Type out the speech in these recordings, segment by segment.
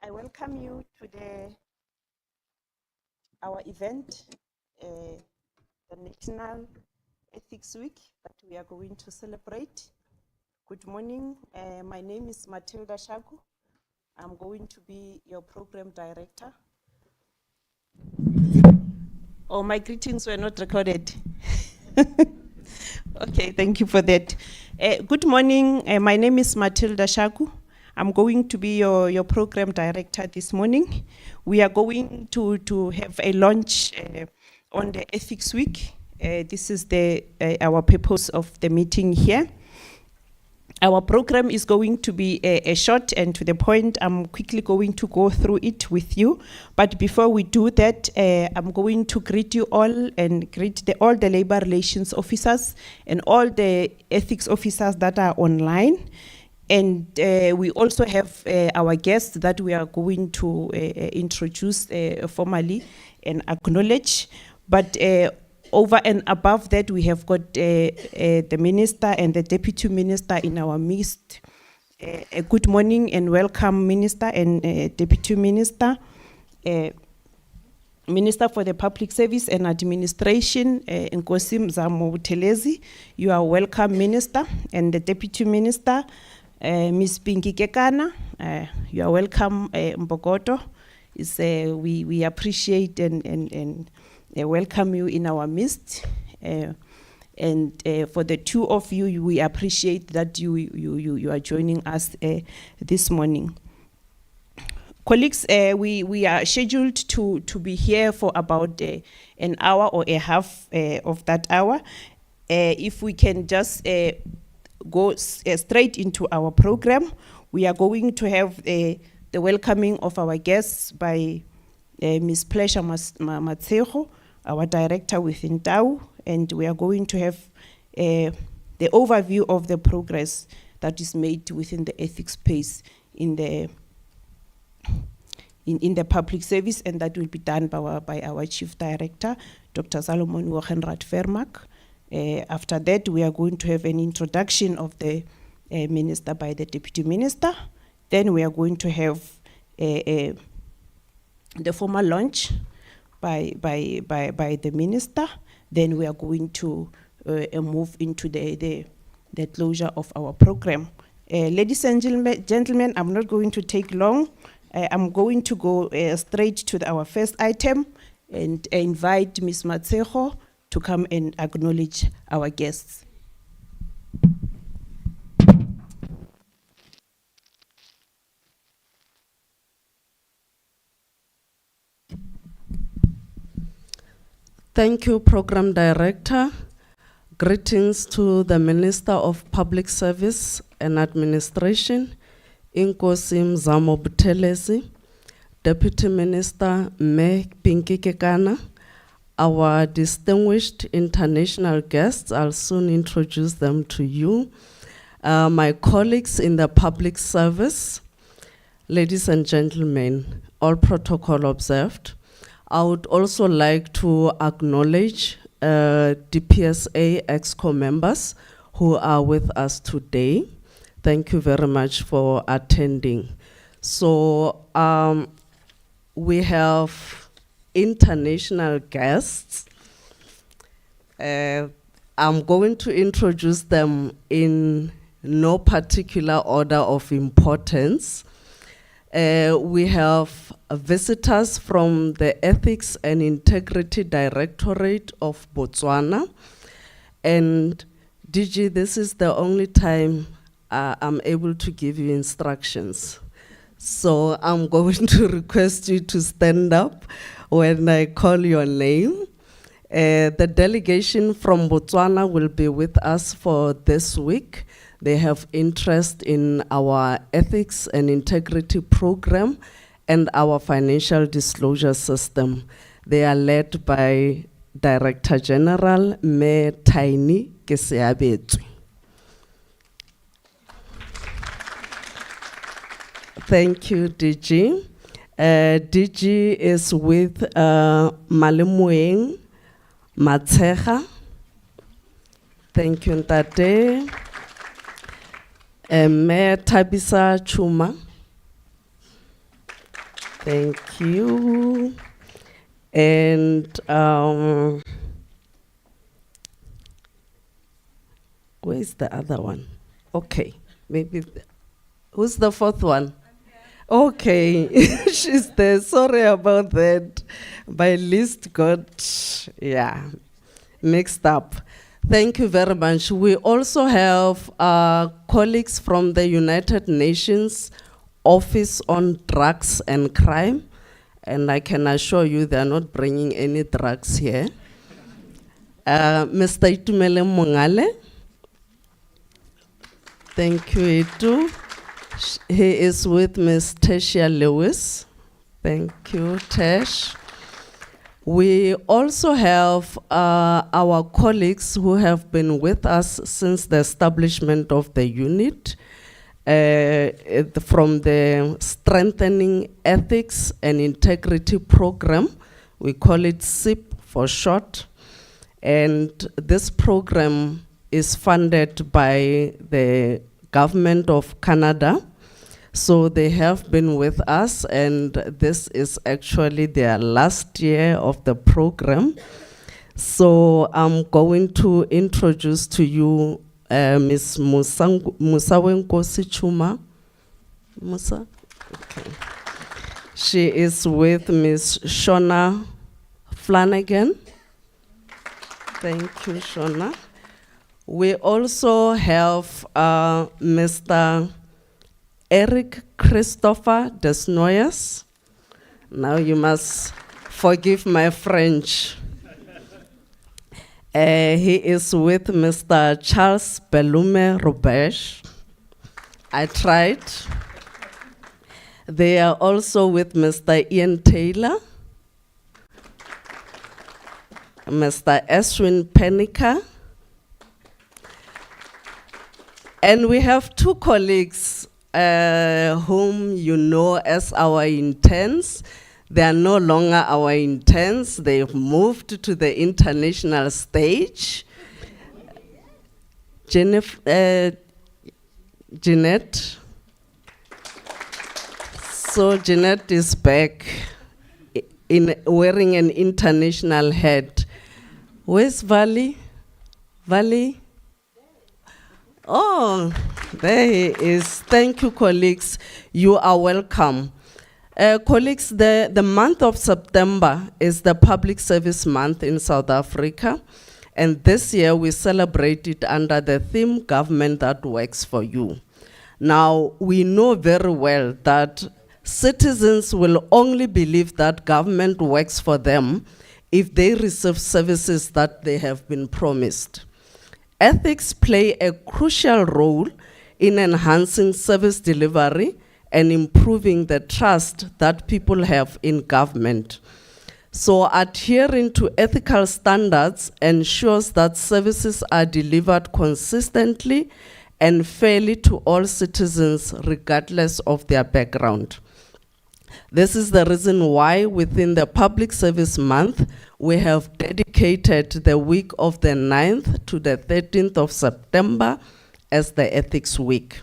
I welcome you to our event, the National Ethics Week that we are going to celebrate. Good morning. My name is Matilda Shagu. I'm going to be your program director. Oh, my greetings were not recorded. Okay, thank you for that. Good morning. My name is Matilda Shagu. I'm going to be your program director this morning. We are going to have a launch on the Ethics Week. This is our purpose of the meeting here. Our program is going to be a short and to the point. I'm quickly going to go through it with you. But before we do that, I'm going to greet you all and greet all the labor relations officers and all the ethics officers that are online. And we also have our guests that we are going to introduce formally and acknowledge. But over and above that, we have got the minister and the deputy minister in our midst. A good morning and welcome, Minister and Deputy Minister. Minister for the Public Service and Administration, inkosi Mzamo Buthelezi. You are welcome, Minister. And the Deputy Minister, Ms. Kekana. You are welcome, Mbogoto. We appreciate and welcome you in our midst. And for the two of you, we appreciate that you are joining us this morning. Colleagues, we are scheduled to be here for about an hour or a half of that hour. If we can just go straight into our program, we are going to have the welcoming of our guests by Ms. Pleasure Matseho, our director within TAU, and we are going to have the overview of the progress that is made within the ethics space in the public service, and that will be done by our chief director, Dr. Solomon Wogenrath Vermaak. After that, we are going to have an introduction of the minister by the deputy minister. Then we are going to have the formal launch by the minister. Then we are going to move into the closure of our program. Ladies and gentlemen, I'm not going to take long. I'm going to go straight to our first item and invite Ms. Matseho to come and acknowledge our guests. Thank you, Program Director. Greetings to the Minister of Public Service and Administration, inkosi Mzamo Buthelezi, Deputy Minister Kekana. Our distinguished international guests, I'll soon introduce them to you. My colleagues in the public service, ladies and gentlemen, all protocol observed. I would also like to acknowledge DPSA EXCO members who are with us today. Thank you very much for attending. So we have international guests. I'm going to introduce them in no particular order of importance. We have visitors from the Ethics and Integrity Directorate of Botswana. And DG, this is the only time I'm able to give you instructions. So I'm going to request you to stand up when I call your name. The delegation from Botswana will be with us for this week. They have interest in our ethics and integrity program and our financial disclosure system. They are led by Director General Me Taini Keseabetswe. Thank you, DG. DG is with Malemoeng Matseha. Thank you, Ntate. Mayor Tabisa Chuma. Thank you. And where's the other one? Okay, maybe, who's the fourth one? Okay, she's there. Sorry about that. My list got, mixed up. Thank you very much. We also have colleagues from the United Nations Office on Drugs and Crime, and I can assure you they are not bringing any drugs here. Mr. Itumele Mongale. Thank you, Itu. He is with Ms. Tessia Lewis. Thank you, Tesh. We also have our colleagues who have been with us since the establishment of the unit from the Strengthening Ethics and Integrity Program. We call it SIP for short. And this program is funded by the government of Canada. So they have been with us, and this is actually their last year of the program. So I'm going to introduce to you Ms. Inkosi Chuma. Musa? Okay. She is with Ms. Shona Flanagan. Thank you, Shona. We also have Mr. Eric Christopher Desnoyers. Now you must forgive my French. He is with Mr. Charles Belume Robesh. I tried. They are also with Mr. Ian Taylor, Mr. Eswin Penica. And we have two colleagues whom you know as our interns. They are no longer our interns. They've moved to the international stage. Jeanette. So Jeanette is back in wearing an international hat. Where's Valley? Valley? Oh, there he is. Thank you, colleagues. You are welcome. Colleagues, the month of September is the Public Service Month in South Africa. And this year we celebrate it under the theme, Government That Works for You. Now, we know very well that citizens will only believe that government works for them if they receive services that they have been promised. Ethics play a crucial role in enhancing service delivery and improving the trust that people have in government. So adhering to ethical standards ensures that services are delivered consistently and fairly to all citizens regardless of their background. This is the reason why within the Public Service Month, we have dedicated the week of the 9th to the 13th of September as the Ethics Week.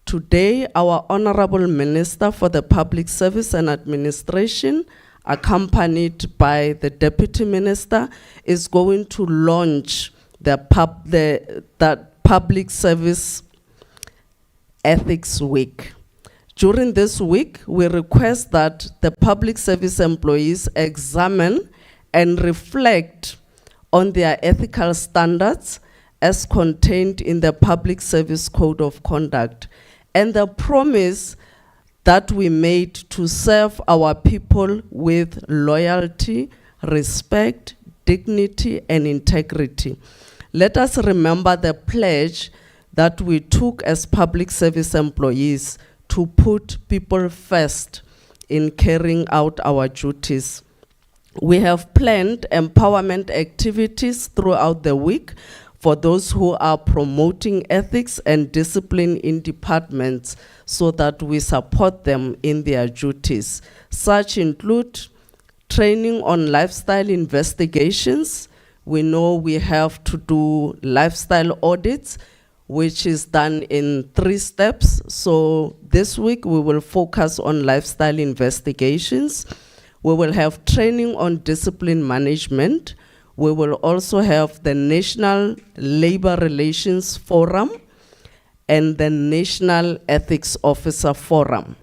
Today, our Honorable Minister for the Public Service and Administration, accompanied by the Deputy Minister, is going to launch the Public Service Ethics Week. During this week, we request that the public service employees examine and reflect on their ethical standards as contained in the Public Service Code of Conduct and the promise that we made to serve our people with loyalty, respect, dignity, and integrity. Let us remember the pledge that we took as public service employees to put people first in carrying out our duties. We have planned empowerment activities throughout the week for those who are promoting ethics and discipline in departments so that we support them in their duties. Such include training on lifestyle investigations. We know we have to do lifestyle audits. which is done in 3 steps. So this week we will focus on lifestyle investigations. We will have training on discipline management. We will also have the National Labor Relations Forum and the National Ethics Officer Forum.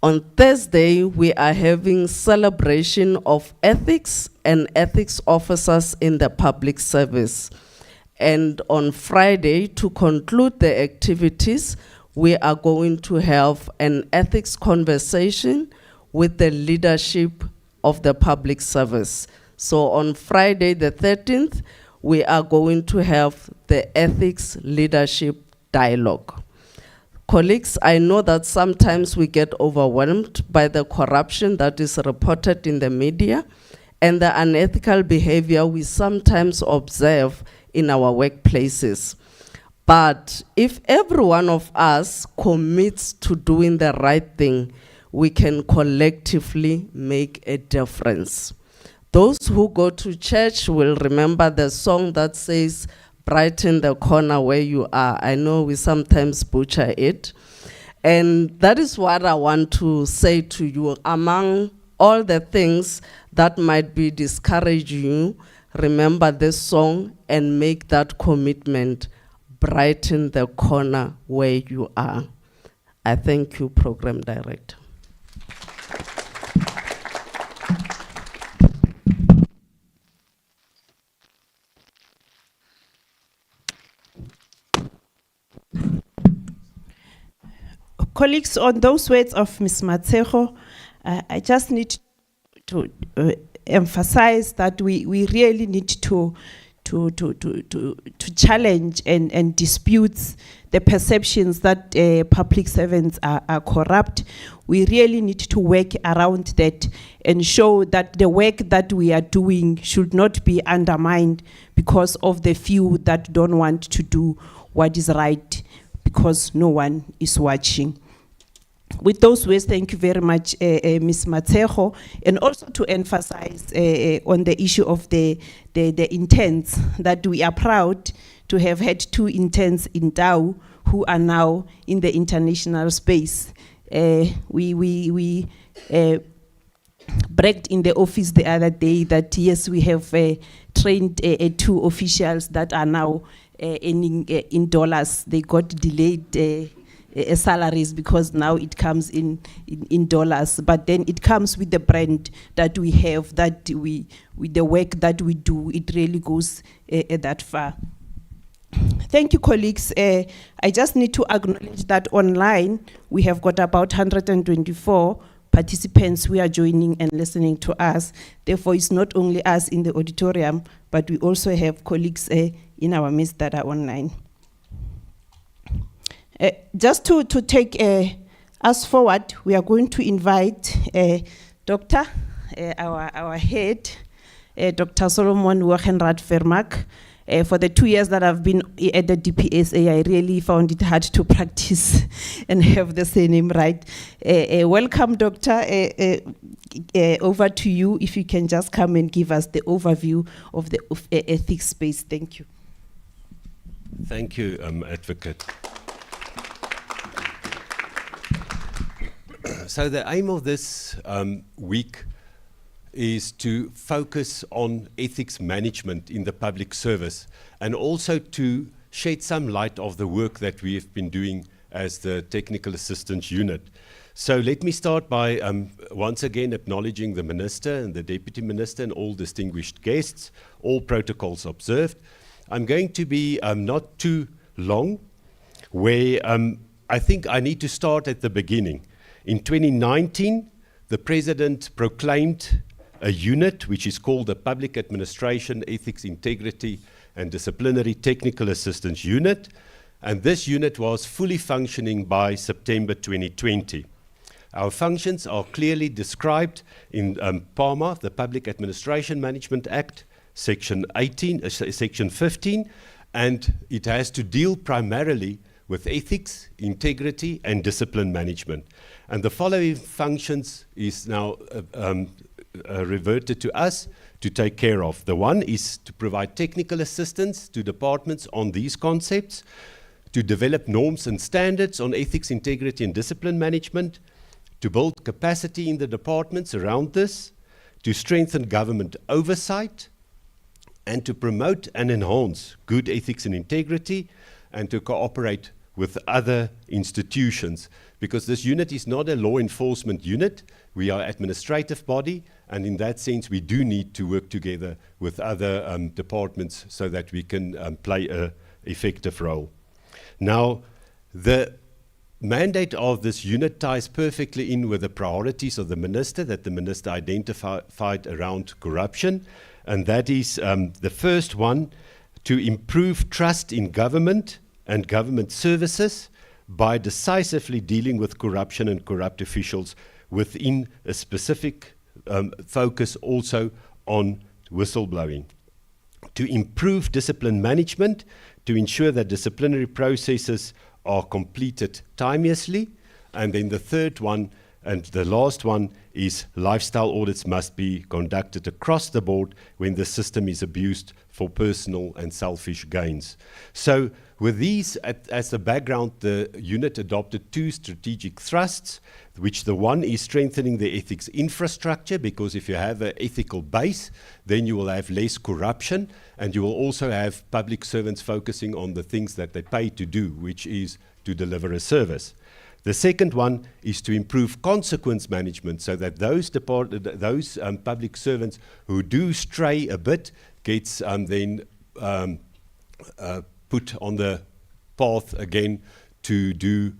On Thursday, we are having celebration of ethics and ethics officers in the public service. And on Friday, to conclude the activities, we are going to have an ethics conversation with the leadership of the public service. So on Friday the 13th, we are going to have the ethics leadership dialogue. Colleagues, I know that sometimes we get overwhelmed by the corruption that is reported in the media and the unethical behavior we sometimes observe in our workplaces. But if every one of us commits to doing the right thing, we can collectively make a difference. Those who go to church will remember the song that says, "Brighten the corner where you are." I know we sometimes butcher it. And that is what I want to say to you. Among all the things that might be discouraging you, remember this song and make that commitment. Brighten the corner where you are. I thank you, Program Director. Colleagues, on those words of Ms. Matseho, I just need to emphasize that we really need to challenge and dispute the perceptions that public servants are corrupt. We really need to work around that and show that the work that we are doing should not be undermined because of the few that don't want to do what is right because no one is watching. With those words, thank you very much, Ms. Matseho, and also to emphasize on the issue of the interns, that we are proud to have had 2 interns in Tau who are now in the international space. We bragged in the office the other day that yes, we have trained 2 officials that are now earning in dollars. They got delayed salaries because now it comes in dollars, but then it comes with the brand that we have, that we, with the work that we do, it really goes that far. Thank you, colleagues. I just need to acknowledge that online we have got about 124 participants who are joining and listening to us. Therefore, it's not only us in the auditorium, but we also have colleagues in our midst that are online. Just to take us forward, we are going to invite Dr. Our head, Dr. Solomon Wachenrad Vermaak. For the 2 years that I've been at the DPSA, I really found it hard to practice and have the surname right. Welcome, Doctor. Over to you, if you can just come and give us the overview of the ethics space. Thank you. Thank you, Advocate. So the aim of this week is to focus on ethics management in the public service and also to shed some light of the work that we have been doing as the Technical Assistance Unit. So let me start by once again acknowledging the Minister and the Deputy Minister and all distinguished guests, all protocols observed. I'm going to be not too long, where I think I need to start at the beginning. In 2019, the President proclaimed a unit which is called the Public Administration, Ethics, Integrity and Disciplinary Technical Assistance Unit, and this unit was fully functioning by September 2020. Our functions are clearly described in PAMA, the Public Administration Management Act, Section 15, and it has to deal primarily with ethics, integrity and discipline management. And the following functions is now reverted to us to take care of. The one is to provide technical assistance to departments on these concepts, to develop norms and standards on ethics, integrity, and discipline management, to build capacity in the departments around this, to strengthen government oversight, and to promote and enhance good ethics and integrity, and to cooperate with other institutions. Because this unit is not a law enforcement unit, we are an administrative body, and in that sense we do need to work together with other departments so that we can play an effective role. Now, the mandate of this unit ties perfectly in with the priorities of the minister that the minister identified around corruption, and that is the first one, to improve trust in government and government services by decisively dealing with corruption and corrupt officials within a specific focus also on whistleblowing. To improve discipline management, to ensure that disciplinary processes are completed timeously. And then the third one and the last one is lifestyle audits must be conducted across the board when the system is abused for personal and selfish gains. So with these as the background, the unit adopted 2 strategic thrusts, which the one is strengthening the ethics infrastructure, because if you have an ethical base, then you will have less corruption, and you will also have public servants focusing on the things that they pay to do, which is to deliver a service. The second one is to improve consequence management so that those public servants who do stray a bit gets then put on the path again to do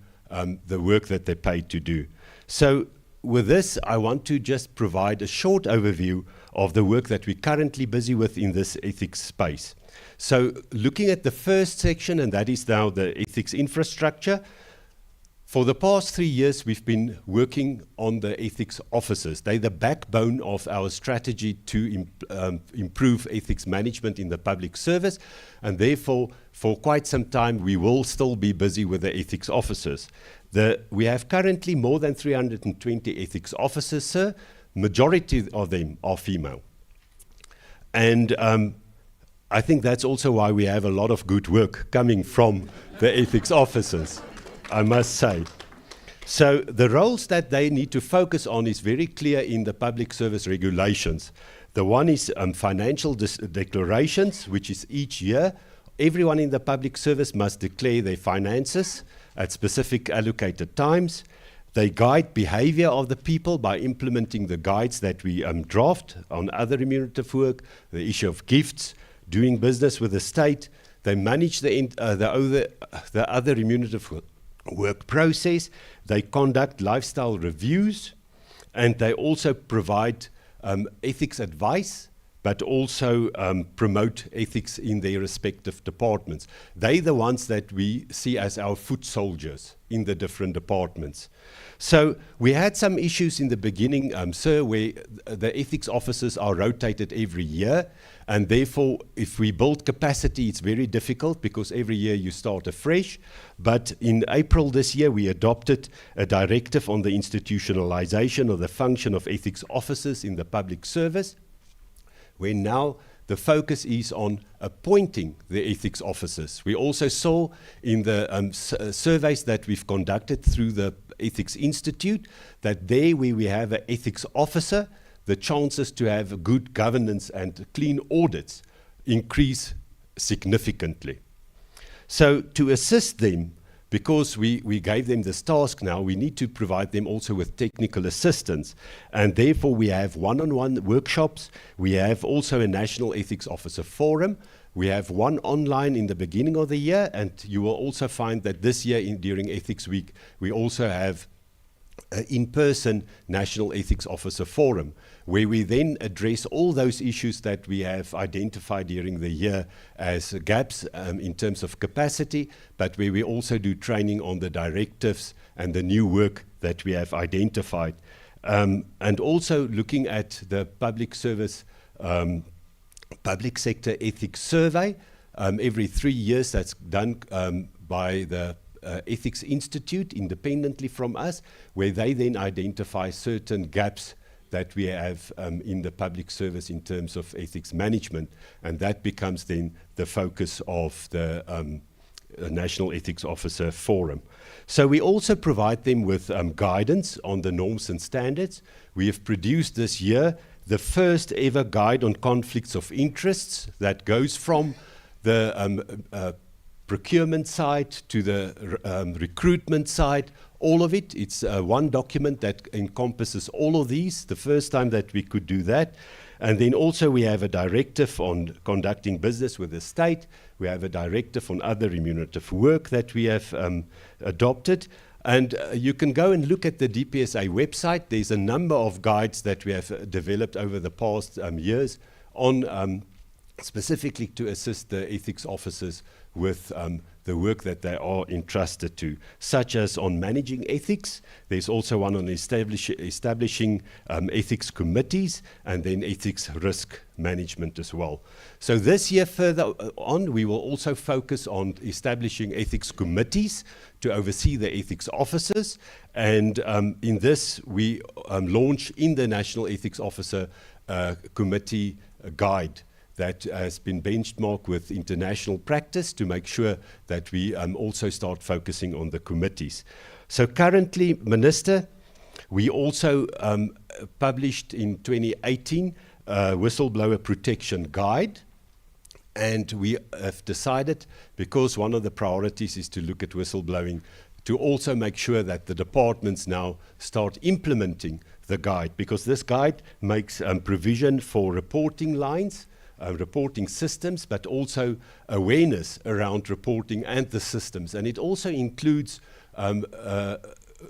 the work that they're paid to do. So with this, I want to just provide a short overview of the work that we're currently busy with in this ethics space. So looking at the first section, and that is now the ethics infrastructure. For the past 3 years, we've been working on the ethics officers. They're the backbone of our strategy to improve ethics management in the public service, and therefore, for quite some time, we will still be busy with the ethics officers. We have currently more than 320 ethics officers, sir. Majority of them are female. And I think that's also why we have a lot of good work coming from the ethics officers, I must say. So the roles that they need to focus on is very clear in the public service regulations. The one is financial declarations, which is each year. Everyone in the public service must declare their finances at specific allocated times. They guide behavior of the people by implementing the guides that we draft on other remunerative work, the issue of gifts, doing business with the state. They manage the other remunerative work process. They conduct lifestyle reviews, and they also provide ethics advice, but also promote ethics in their respective departments. They're the ones that we see as our foot soldiers in the different departments. So we had some issues in the beginning, sir, where the ethics officers are rotated every year, and therefore if we build capacity, it's very difficult because every year you start afresh. But in April this year, we adopted a directive on the institutionalization of the function of ethics officers in the public service, where now the focus is on appointing the ethics officers. We also saw in the surveys that we've conducted through the Ethics Institute that there where we have an ethics officer, the chances to have good governance and clean audits increase significantly. So to assist them, because we gave them this task now, we need to provide them also with technical assistance. And therefore we have one-on-one workshops. We have also a National Ethics Officer Forum. We have one online in the beginning of the year, and you will also find that this year during Ethics Week, we also have an in-person National Ethics Officer Forum, where we then address all those issues that we have identified during the year as gaps in terms of capacity, but where we also do training on the directives and the new work that we have identified. And also looking at the public service public sector ethics survey every 3 years. That's done by the Ethics Institute independently from us, where they then identify certain gaps that we have in the public service in terms of ethics management, and that becomes then the focus of the National Ethics Officer Forum. So we also provide them with guidance on the norms and standards. We have produced this year the first ever guide on conflicts of interests that goes from the procurement side to the recruitment side, all of it. It's one document that encompasses all of these, the first time that we could do that. And then also we have a directive on conducting business with the state. We have a directive on other remunerative work that we have adopted. And you can go and look at the DPSA website. There's a number of guides that we have developed over the past years on specifically to assist the ethics officers with the work that they are entrusted to, such as on managing ethics. There's also one on establishing ethics committees, and then ethics risk management as well. So this year further on, we will also focus on establishing ethics committees to oversee the ethics officers. And in this, we launch in the National Ethics Officer Committee guide that has been benchmarked with international practice to make sure that we also start focusing on the committees. So currently, Minister, we also published in 2018 a whistleblower protection guide, and we have decided, because one of the priorities is to look at whistleblowing, to also make sure that the departments now start implementing the guide, because this guide makes provision for reporting lines, reporting systems, but also awareness around reporting and the systems. And it also includes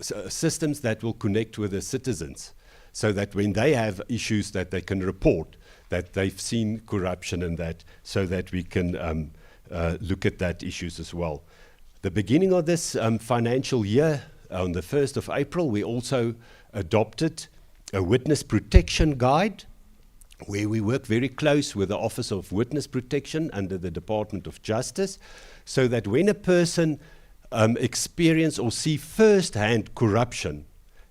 systems that will connect with the citizens, so that when they have issues that they can report, that they've seen corruption and that, so that we can look at that issues as well. The beginning of this financial year, on the 1st of April, we also adopted a witness protection guide, where we work very close with the Office of Witness Protection under the Department of Justice, so that when a person experience or see first-hand corruption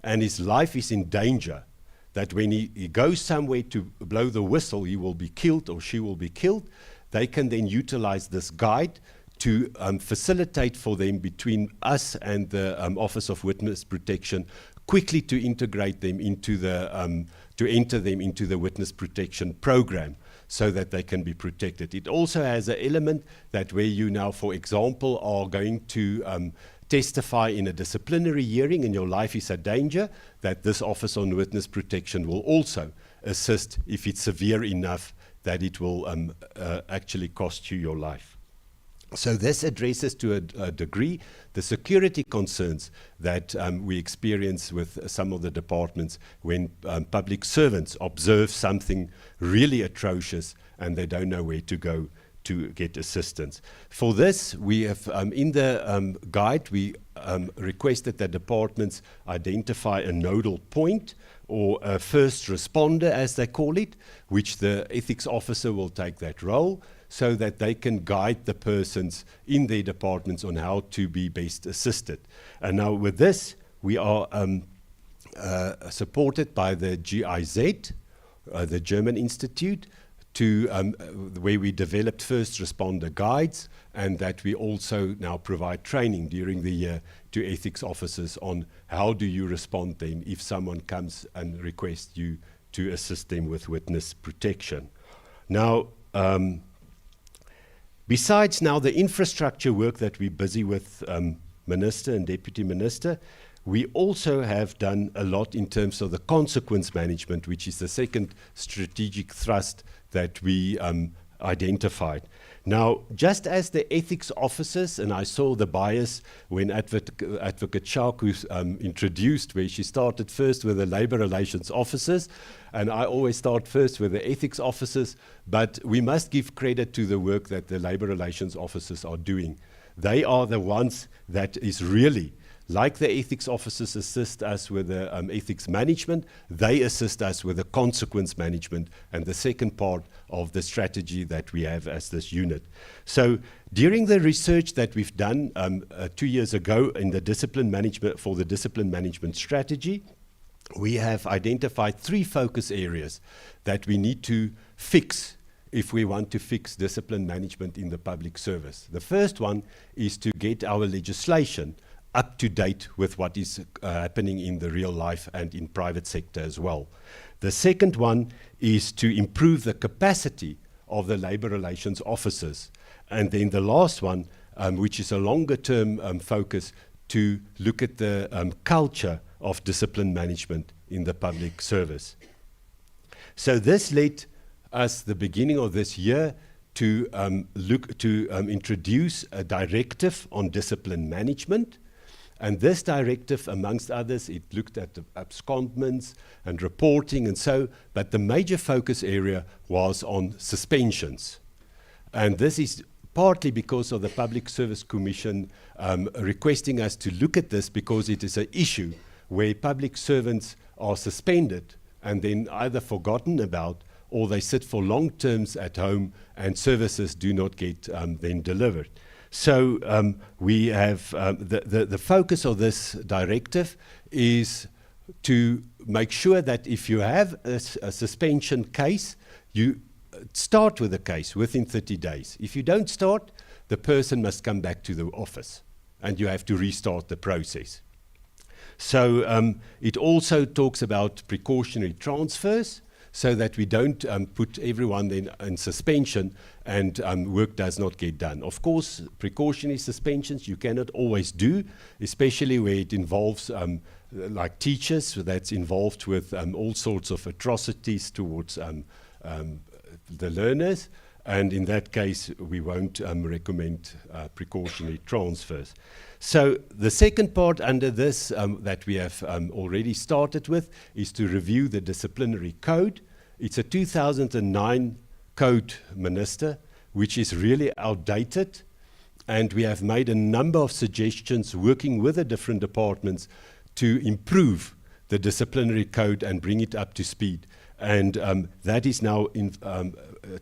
and his life is in danger, that when he goes somewhere to blow the whistle, he will be killed or she will be killed, they can then utilize this guide to facilitate for them between us and the Office of Witness Protection, quickly to integrate them into the to enter them into the witness protection program, so that they can be protected. It also has an element that where you now, for example, are going to testify in a disciplinary hearing and your life is a danger, that this Office on Witness Protection will also assist if it's severe enough that it will actually cost you your life. So this addresses to a degree the security concerns that we experience with some of the departments when public servants observe something really atrocious and they don't know where to go to get assistance. For this, we have in the guide, we requested that departments identify a nodal point, or a first responder, as they call it, which the ethics officer will take that role, so that they can guide the persons in their departments on how to be best assisted. And now with this, we are supported by the GIZ, the German Institute, to where we developed first responder guides, and that we also now provide training during the year to ethics officers on how do you respond then if someone comes and requests you to assist them with witness protection. Now, besides now the infrastructure work that we're busy with, Minister and Deputy Minister, we also have done a lot in terms of the consequence management, which is the second strategic thrust that we identified. Now, just as the ethics officers, and I saw the bias when Advocate Shaku introduced, where she started first with the labor relations officers, and I always start first with the ethics officers, but we must give credit to the work that the labor relations officers are doing. They are the ones that is really, like the ethics officers assist us with the ethics management, they assist us with the consequence management and the second part of the strategy that we have as this unit. So during the research that we've done 2 years ago in the discipline management, for the discipline management strategy, we have identified 3 focus areas that we need to fix if we want to fix discipline management in the public service. The first one is to get our legislation up to date with what is happening in the real life and in private sector as well. The second one is to improve the capacity of the labor relations officers. And then the last one, which is a longer term focus, to look at the culture of discipline management in the public service. So this led us, the beginning of this year, to introduce a directive on discipline management. And this directive, amongst others, it looked at the abscondments and reporting and so, but the major focus area was on suspensions. And this is partly because of the Public Service Commission requesting us to look at this, because it is an issue where public servants are suspended and then either forgotten about, or they sit for long terms at home and services do not get then delivered. So we have the focus of this directive is to make sure that if you have a suspension case, you start with the case within 30 days. If you don't start, the person must come back to the office and you have to restart the process. So it also talks about precautionary transfers, so that we don't put everyone then in suspension and work does not get done. Of course, precautionary suspensions you cannot always do, especially where it involves like teachers that's involved with all sorts of atrocities towards the learners, and in that case we won't recommend precautionary transfers. So the second part under this that we have already started with is to review the disciplinary code. It's a 2009 code, Minister, which is really outdated, and we have made a number of suggestions working with the different departments to improve the disciplinary code and bring it up to speed. And that is now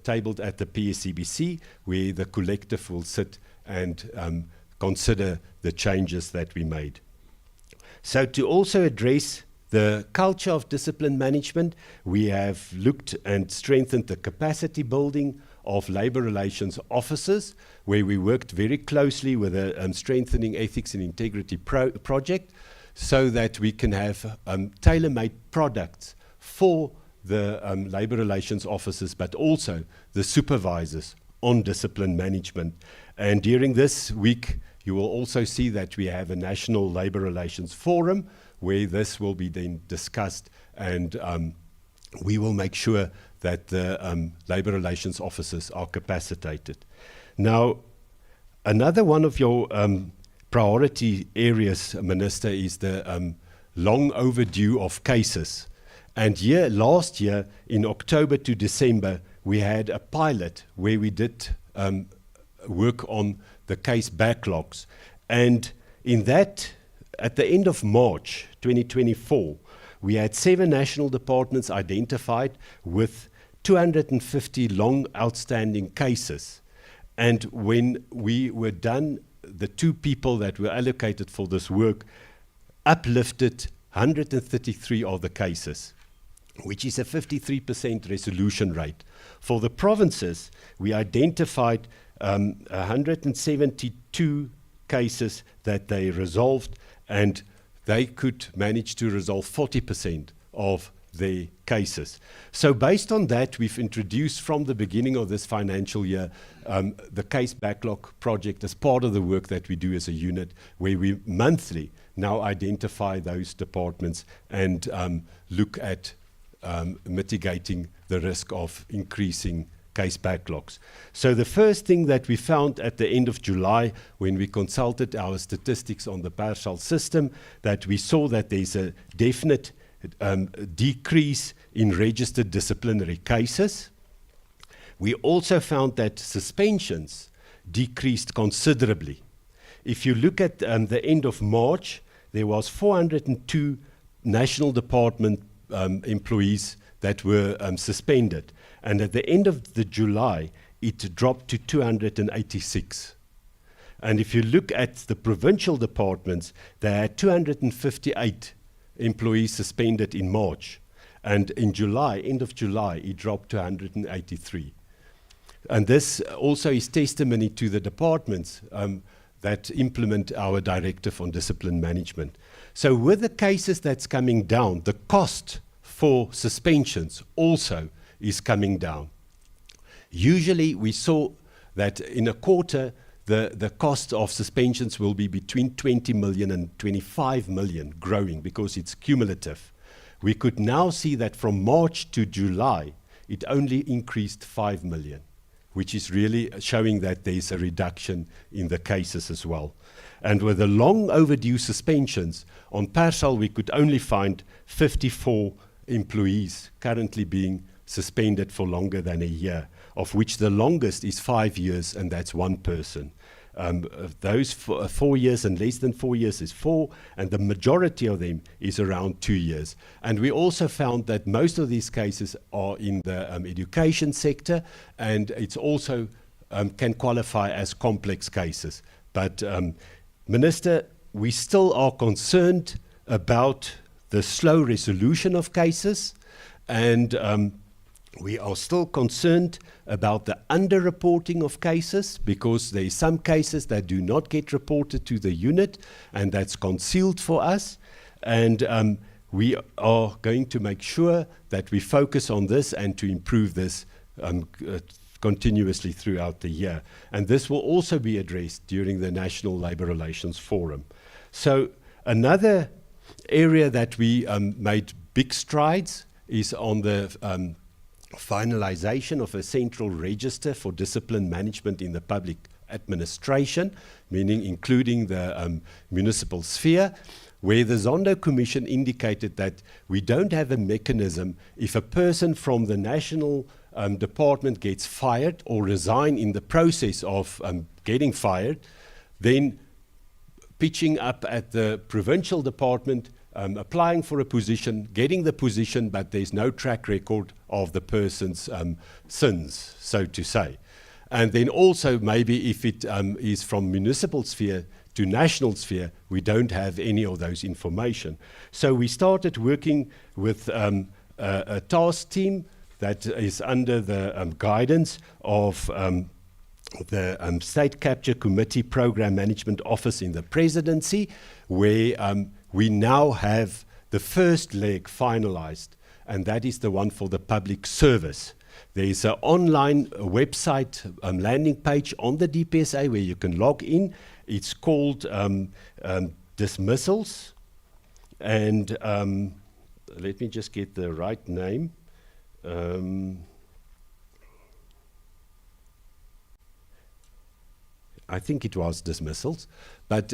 tabled at the PSCBC, where the collective will sit and consider the changes that we made. So to also address the culture of discipline management, we have looked and strengthened the capacity building of labor relations officers, where we worked very closely with a strengthening ethics and integrity project, so that we can have tailor-made products for the labor relations officers, but also the supervisors on discipline management. And during this week, you will also see that we have a National Labor Relations Forum, where this will be then discussed, and we will make sure that the labor relations officers are capacitated. Now, another one of your priority areas, Minister, is the long overdue of cases. And last year, in October to December, we had a pilot where we did work on the case backlogs. And in that, at the end of March 2024, we had 7 national departments identified with 250 long outstanding cases. And when we were done, the 2 people that were allocated for this work uplifted 133 of the cases, which is a 53% resolution rate. For the provinces, we identified 172 cases that they resolved, and they could manage to resolve 40% of their cases. So based on that, we've introduced from the beginning of this financial year the case backlog project as part of the work that we do as a unit, where we monthly now identify those departments and look at mitigating the risk of increasing case backlogs. So the first thing that we found at the end of July, when we consulted our statistics on the partial system, that we saw that there's a definite decrease in registered disciplinary cases. We also found that suspensions decreased considerably. If you look at the end of March, there was 402 national department employees that were suspended. And at the end of the July, it dropped to 286. And if you look at the provincial departments, they had 258 employees suspended in March. And in July, end of July, it dropped to 183. And this also is testimony to the departments that implement our directive on discipline management. So with the cases that's coming down, the cost for suspensions also is coming down. Usually we saw that in a quarter, the cost of suspensions will be between 20 million and 25 million, growing because it's cumulative. We could now see that from March to July, it only increased 5 million, which is really showing that there's a reduction in the cases as well. And with the long overdue suspensions, on Persal we could only find 54 employees currently being suspended for longer than a year, of which the longest is 5 years, and that's one person. Those 4 years and less than 4 years is 4, and the majority of them is around 2 years. And we also found that most of these cases are in the education sector, and it's also can qualify as complex cases. But Minister, we still are concerned about the slow resolution of cases, and we are still concerned about the underreporting of cases, because there are some cases that do not get reported to the unit, and that's concealed for us. And we are going to make sure that we focus on this and to improve this continuously throughout the year. And this will also be addressed during the National Labour Relations Forum. So another area that we made big strides is on the finalization of a central register for discipline management in the public administration, meaning including the municipal sphere, where the Zondo Commission indicated that we don't have a mechanism if a person from the national department gets fired or resign in the process of getting fired, then pitching up at the provincial department, applying for a position, getting the position, but there's no track record of the person's sins, so to say. And then also maybe if it is from municipal sphere to national sphere, we don't have any of those information. So we started working with a task team that is under the guidance of the State Capture Committee Program Management Office in the Presidency, where we now have the first leg finalized, and that is the one for the public service. There is an online website landing page on the DPSA where you can log in. It's called Dismissals, and let me just get the right name. I think it was dismissals, but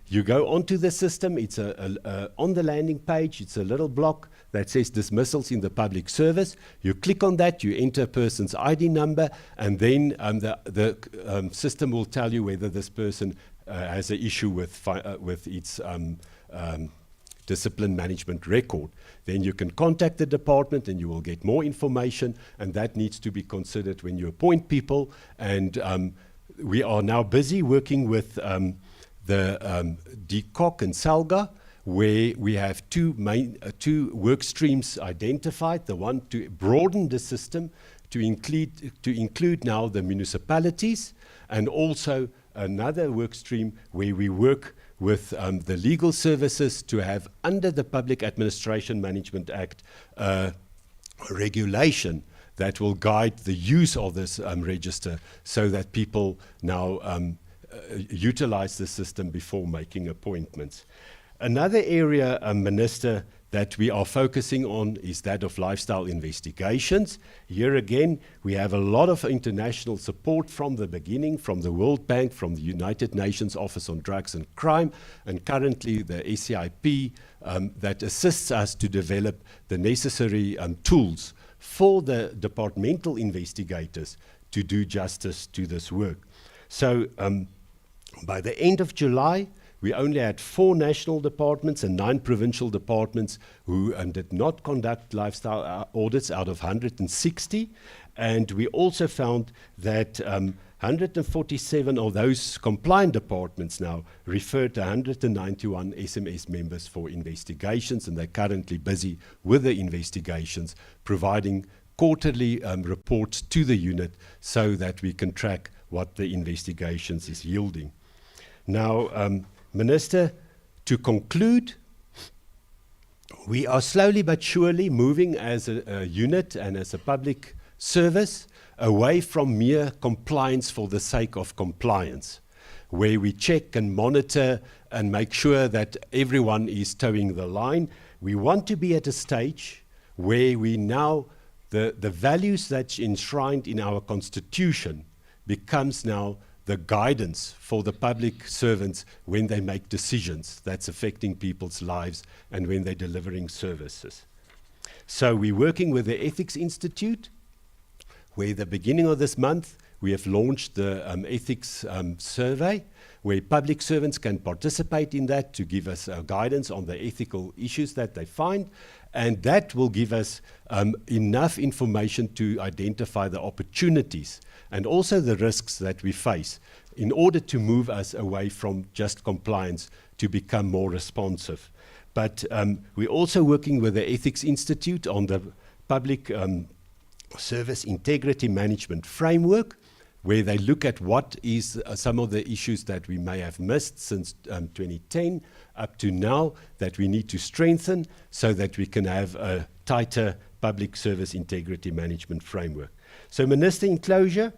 you go onto the system, it's on the landing page, it's a little block that says dismissals in the public service. You click on that, you enter a person's ID number, and then the system will tell you whether this person has an issue with its discipline management record. Then you can contact the department and you will get more information, and that needs to be considered when you appoint people. And we are now busy working with the DCOC and SALGA, where we have two work streams identified. The one to broaden the system to include now the municipalities, and also another work stream where we work with the legal services to have, under the Public Administration Management Act, regulation that will guide the use of this register, so that people now utilize the system before making appointments. Another area, Minister, that we are focusing on is that of lifestyle investigations. Here again, we have a lot of international support from the beginning, from the World Bank, from the United Nations Office on Drugs and Crime, and currently the SCIP that assists us to develop the necessary tools for the departmental investigators to do justice to this work. So by the end of July, we only had 4 national departments and 9 provincial departments who did not conduct lifestyle audits out of 160. And we also found that 147 of those compliant departments now refer to 191 SMS members for investigations, and they're currently busy with the investigations, providing quarterly reports to the unit so that we can track what the investigations is yielding. Now, Minister, to conclude, we are slowly but surely moving as a unit and as a public service away from mere compliance for the sake of compliance, where we check and monitor and make sure that everyone is towing the line. We want to be at a stage where we now, the values that's enshrined in our constitution becomes now the guidance for the public servants when they make decisions that's affecting people's lives and when they're delivering services. So we're working with the Ethics Institute, where the beginning of this month we have launched the ethics survey, where public servants can participate in that to give us guidance on the ethical issues that they find, and that will give us enough information to identify the opportunities and also the risks that we face in order to move us away from just compliance to become more responsive. But we're also working with the Ethics Institute on the public Service Integrity Management Framework, where they look at what is some of the issues that we may have missed since 2010 up to now that we need to strengthen so that we can have a tighter public service integrity management framework. So, Minister, in closure,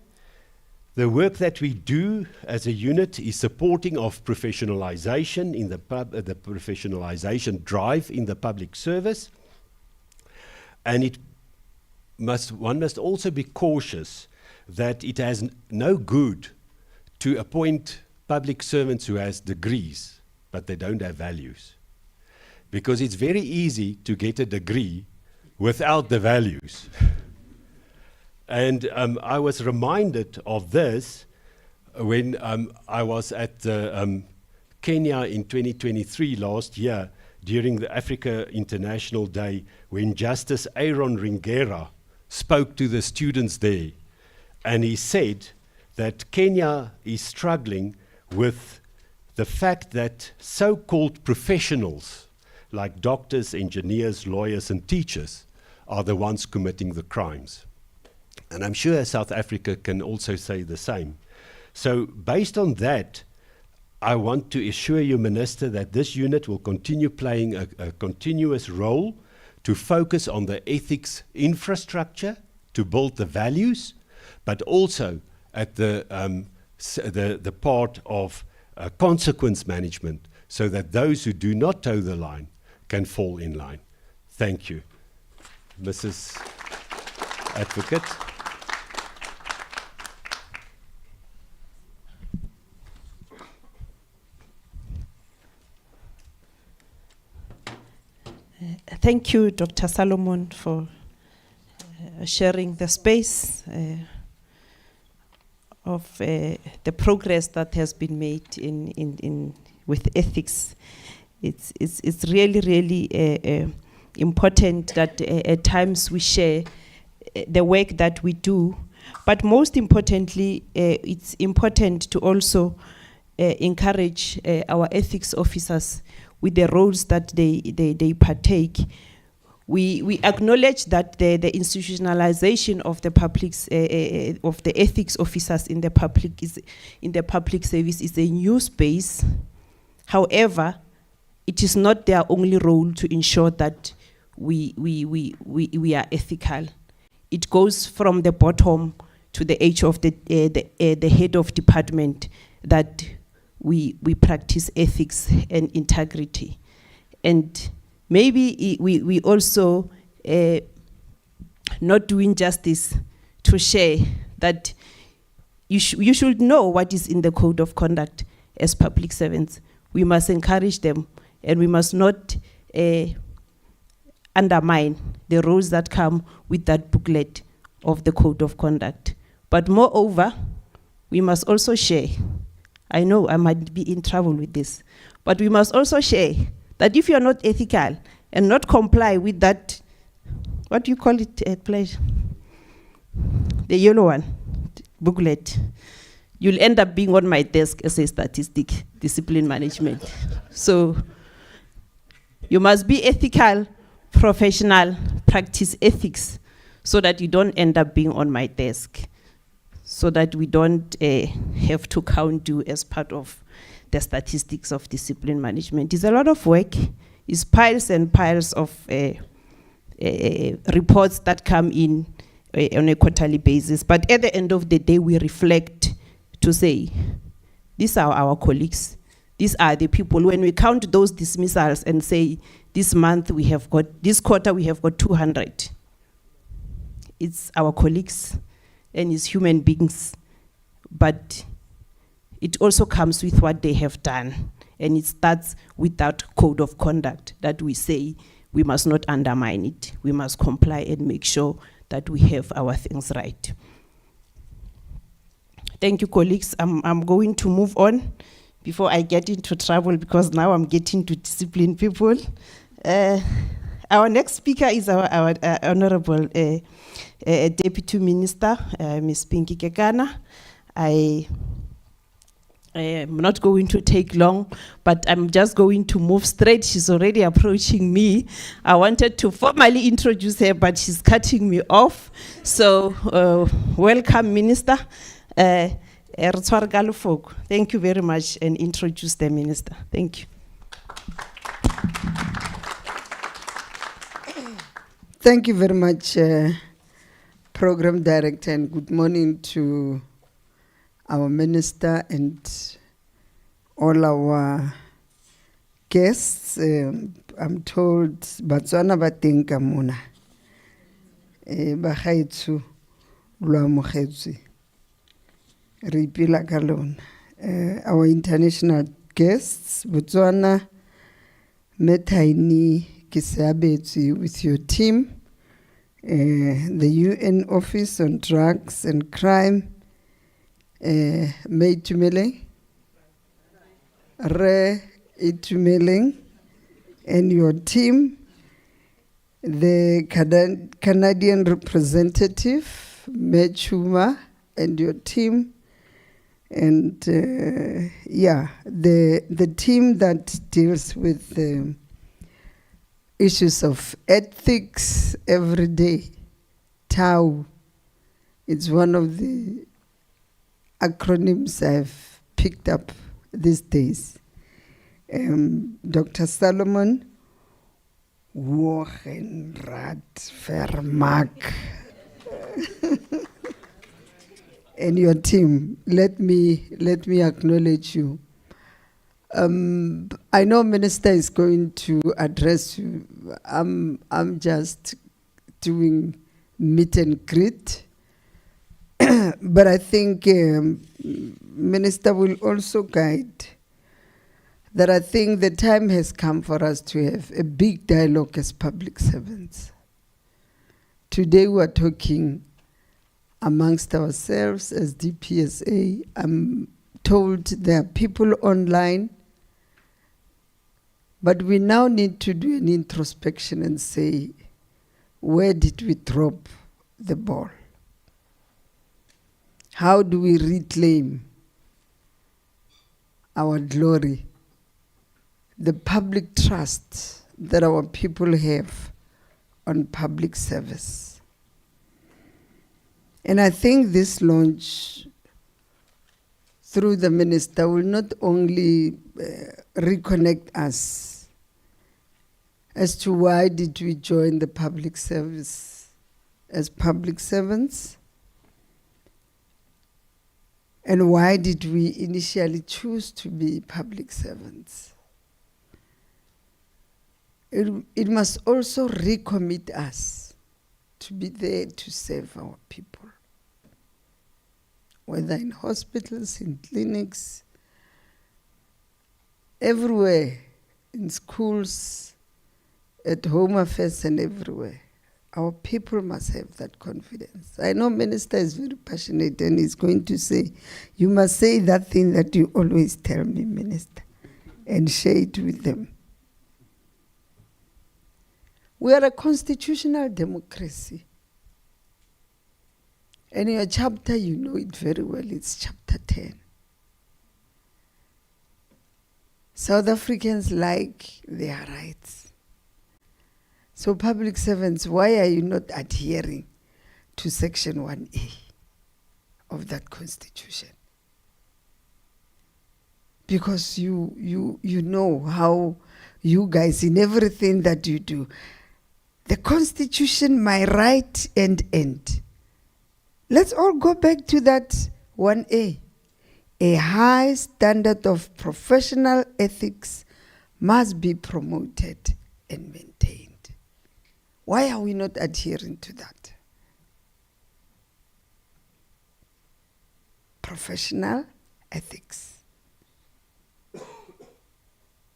the work that we do as a unit is supporting of professionalization in the professionalization drive in the public service, and one must also be cautious that it has no good to appoint public servants who has degrees, but they don't have values. Because it's very easy to get a degree without the values. And I was reminded of this when I was at Kenya in 2023 last year during the Africa International Day, when Justice Aaron Ringera spoke to the students there, and he said that Kenya is struggling with the fact that so-called professionals like doctors, engineers, lawyers and teachers are the ones committing the crimes. And I'm sure South Africa can also say the same. So based on that, I want to assure you, Minister, that this unit will continue playing a continuous role to focus on the ethics infrastructure, to build the values, but also at the part of consequence management, so that those who do not toe the line can fall in line. Thank you. Mrs. Advocate. Thank you, Dr. Solomon, for sharing the space of the progress that has been made in with ethics. It's really important that at times we share the work that we do, but most importantly, it's important to also encourage our ethics officers with the roles that they partake. We acknowledge that the institutionalization of the public's of the ethics officers in the public service is a new space. However, it is not their only role to ensure that we are ethical. It goes from the bottom to the edge of the head of department that we practice ethics and integrity. And maybe we also not doing justice to share that you should know what is in the code of conduct as public servants. We must encourage them, and we must not undermine the rules that come with that booklet of the code of conduct. But moreover, we must also share. I know I might be in trouble with this, but we must also share that if you're not ethical and not comply with that, what do you call it, pledge? The yellow one, booklet. you'll end up being on my desk as a statistic, discipline management. So you must be ethical, professional, practice ethics, so that you don't end up being on my desk, so that we don't have to count you as part of the statistics of discipline management. It's a lot of work. It's piles and piles of reports that come in on a quarterly basis. But at the end of the day, we reflect to say, these are our colleagues. These are the people. When we count those dismissals and say, this month we have got, this quarter we have got 200. It's our colleagues and it's human beings. But it also comes with what they have done. And it starts with that code of conduct that we say we must not undermine it. We must comply and make sure that we have our things right. Thank you, colleagues. I'm going to move on before I get into trouble, because now I'm getting to discipline people. Our next speaker is our Honorable Deputy Minister, Ms. Pinky Kekana. I am not going to take long, but I'm just going to move straight. She's already approaching me. I wanted to formally introduce her, but she's cutting me off. So welcome, Minister. Thank you very much, and introduce the Minister. Thank you. Thank you very much, Program Director, and good morning to our Minister and all our guests. I'm told Batswana batenka mona. Bagaetsu lwa mogetse. Re ipela ka lona. Our international guests, Botswana, Metaini Kisabetsi with your team, the UN Office on Drugs and Crime, May Tumele, Re Itumeleng, and your team, the Canadian representative, Mechuma, and your team, and the team that deals with issues of ethics every day. TAU, it's one of the acronyms I've picked up these days. Dr. Solomon Wogenrad Vermaak and your team, let me acknowledge you. I know Minister is going to address you. I'm just doing meet and greet. But I think Minister will also guide that I think the time has come for us to have a big dialogue as public servants. Today we are talking amongst ourselves as DPSA. I'm told there are people online, but we now need to do an introspection and say, where did we drop the ball? How do we reclaim our glory, the public trust that our people have on public service? And I think this launch through the Minister will not only reconnect us as to why did we join the public service as public servants, and why did we initially choose to be public servants. It must also recommit us to be there to serve our people, whether in hospitals, in clinics, everywhere, in schools, at home affairs and everywhere. Our people must have that confidence. I know Minister is very passionate and he's going to say, you must say that thing that you always tell me, Minister, and share it with them. We are a constitutional democracy. And your chapter, you know it very well, it's chapter 10. South Africans like their rights. So public servants, why are you not adhering to section 1A of that constitution? Because you know how you guys, in everything that you do, the constitution, my right and end. Let's all go back to that 1A. A high standard of professional ethics must be promoted and maintained. Why are we not adhering to that? Professional ethics.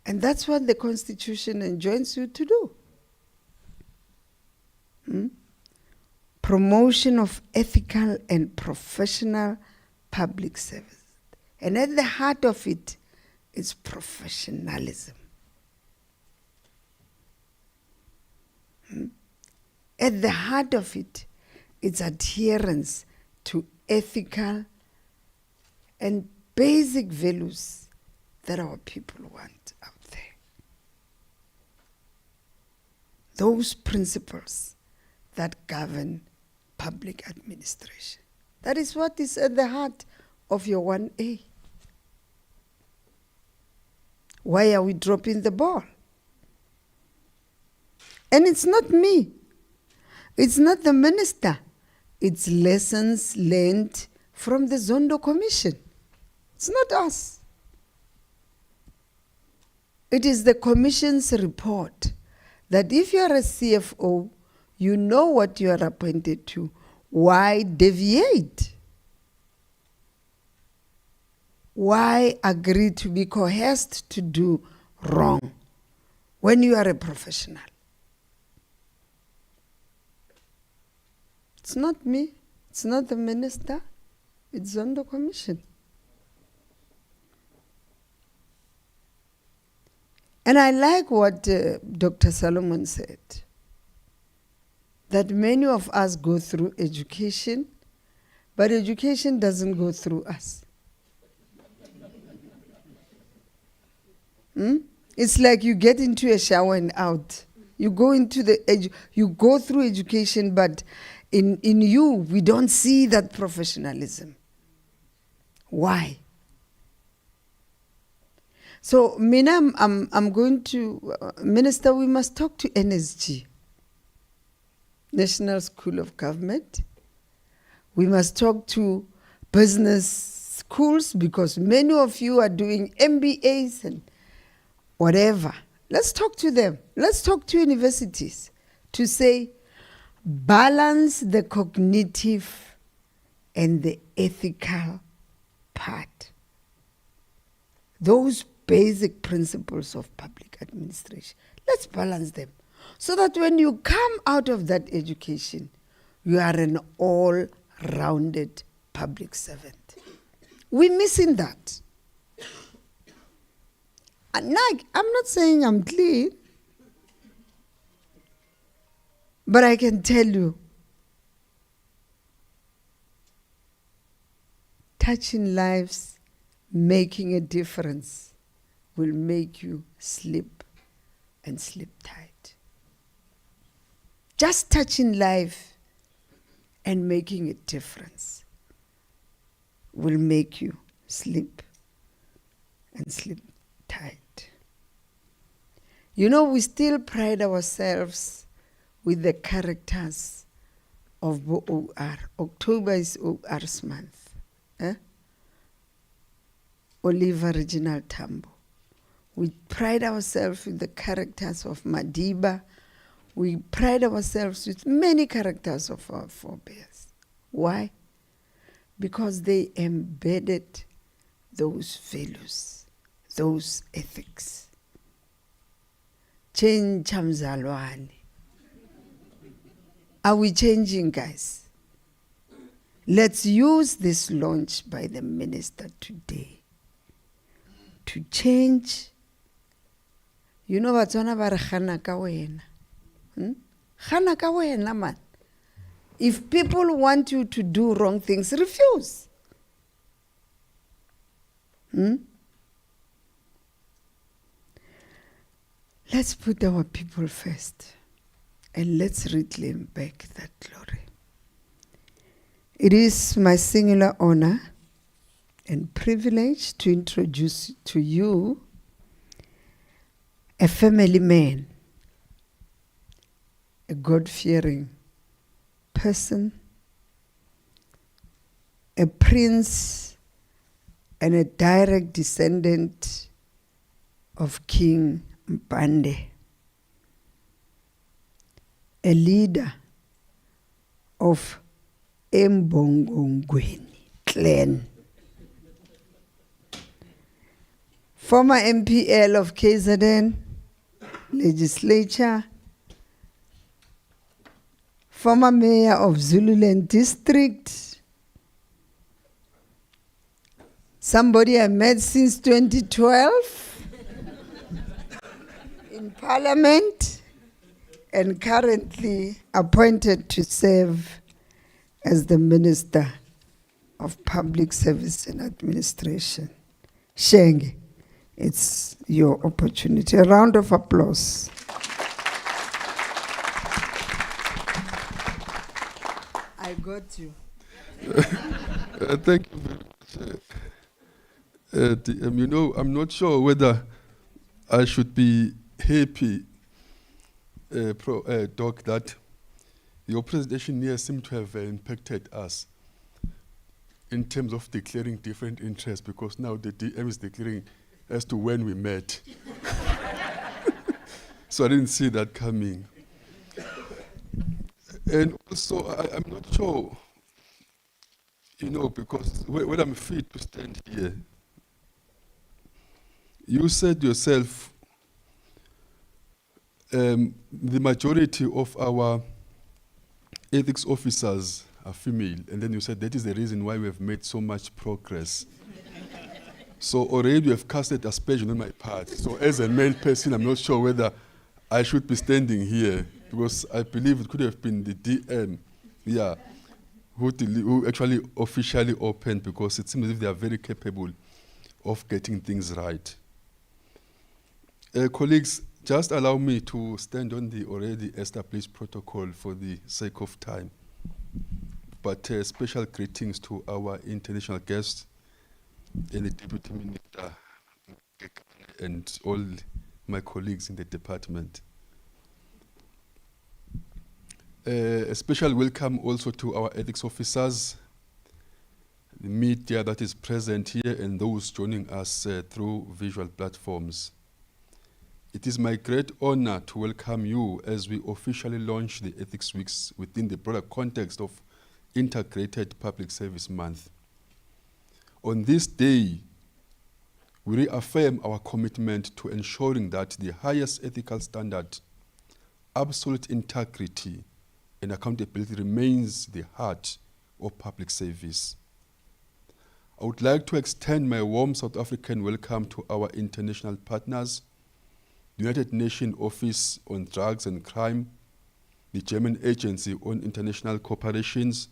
And that's what the Constitution enjoins you to do. Promotion of ethical and professional public service. And at the heart of it is professionalism. At the heart of it, it's adherence to ethical and basic values that our people want out there. Those principles that govern public administration. That is what is at the heart of your 1A. Why are we dropping the ball? And it's not me. It's not the minister. It's lessons learned from the Zondo Commission. It's not us. It is the Commission's report that if you are a CFO, you know what you are appointed to. Why deviate? Why agree to be coerced to do wrong when you are a professional? It's not me. It's not the minister. It's on the Commission. And I like what Dr. Solomon said, that many of us go through education, but education doesn't go through us. It's like you get into a shower and out. You go into you go through education, but in you, we don't see that professionalism. Why? So, Mina, I'm going to, Minister, we must talk to NSG, National School of Government. We must talk to business schools because many of you are doing MBAs and whatever. Let's talk to them. Let's talk to universities to say, balance the cognitive and the ethical part. Those basic principles of public administration. Let's balance them so that when you come out of that education, you are an all-rounded public servant. We're missing that. And I'm not saying I'm clean, but I can tell you, touching lives, making a difference, will make you sleep and sleep tight. Just touching life and making a difference will make you sleep and sleep tight. You know, we still pride ourselves with the characters of OR. October is OR's month. Oliver Reginald Tambo. We pride ourselves with the characters of Madiba. We pride ourselves with many characters of our forebears. Why? Because they embedded those values, those ethics. Change Chamzalwane. Are we changing, guys? Let's use this launch by the minister today to change. You know what's on about Khana ka wena? Khana ka wena, man. If people want you to do wrong things, refuse. Let's put our people first, and let's reclaim back that glory. It is my singular honor and privilege to introduce to you a family man, a God-fearing person, a prince and a direct descendant of King Mpande, a leader of Embongongweni clan, former MPL of KZN legislature, former mayor of Zululand district, somebody I met since 2012 in parliament, and currently appointed to serve as the Minister of Public Service and Administration. Shenge, it's your opportunity. A round of applause. I got you. Thank you very much. You know, I'm not sure whether I should be happy, Doc, that your presentation here seemed to have impacted us in terms of declaring different interests, because now the DM is declaring as to when we met. So I didn't see that coming. And also, I'm not sure, you know, because when I'm fit to stand here, you said yourself, the majority of our ethics officers are female, and then you said that is the reason why we have made so much progress. So already you have casted aspersion on my part. So as a male person, I'm not sure whether I should be standing here, because I believe it could have been the DM, who actually officially opened, because it seems as if they are very capable of getting things right. Colleagues, just allow me to stand on the already established protocol for the sake of time. But special greetings to our international guests and the Deputy Minister and all my colleagues in the department. A special welcome also to our ethics officers, the media that is present here, and those joining us through visual platforms. It is my great honor to welcome you as we officially launch the Ethics Weeks within the broader context of Integrated Public Service Month. On this day, we reaffirm our commitment to ensuring that the highest ethical standard, absolute integrity, and accountability remains the heart of public service. I would like to extend my warm South African welcome to our international partners, the United Nations Office on Drugs and Crime, the German Agency on International Cooperations,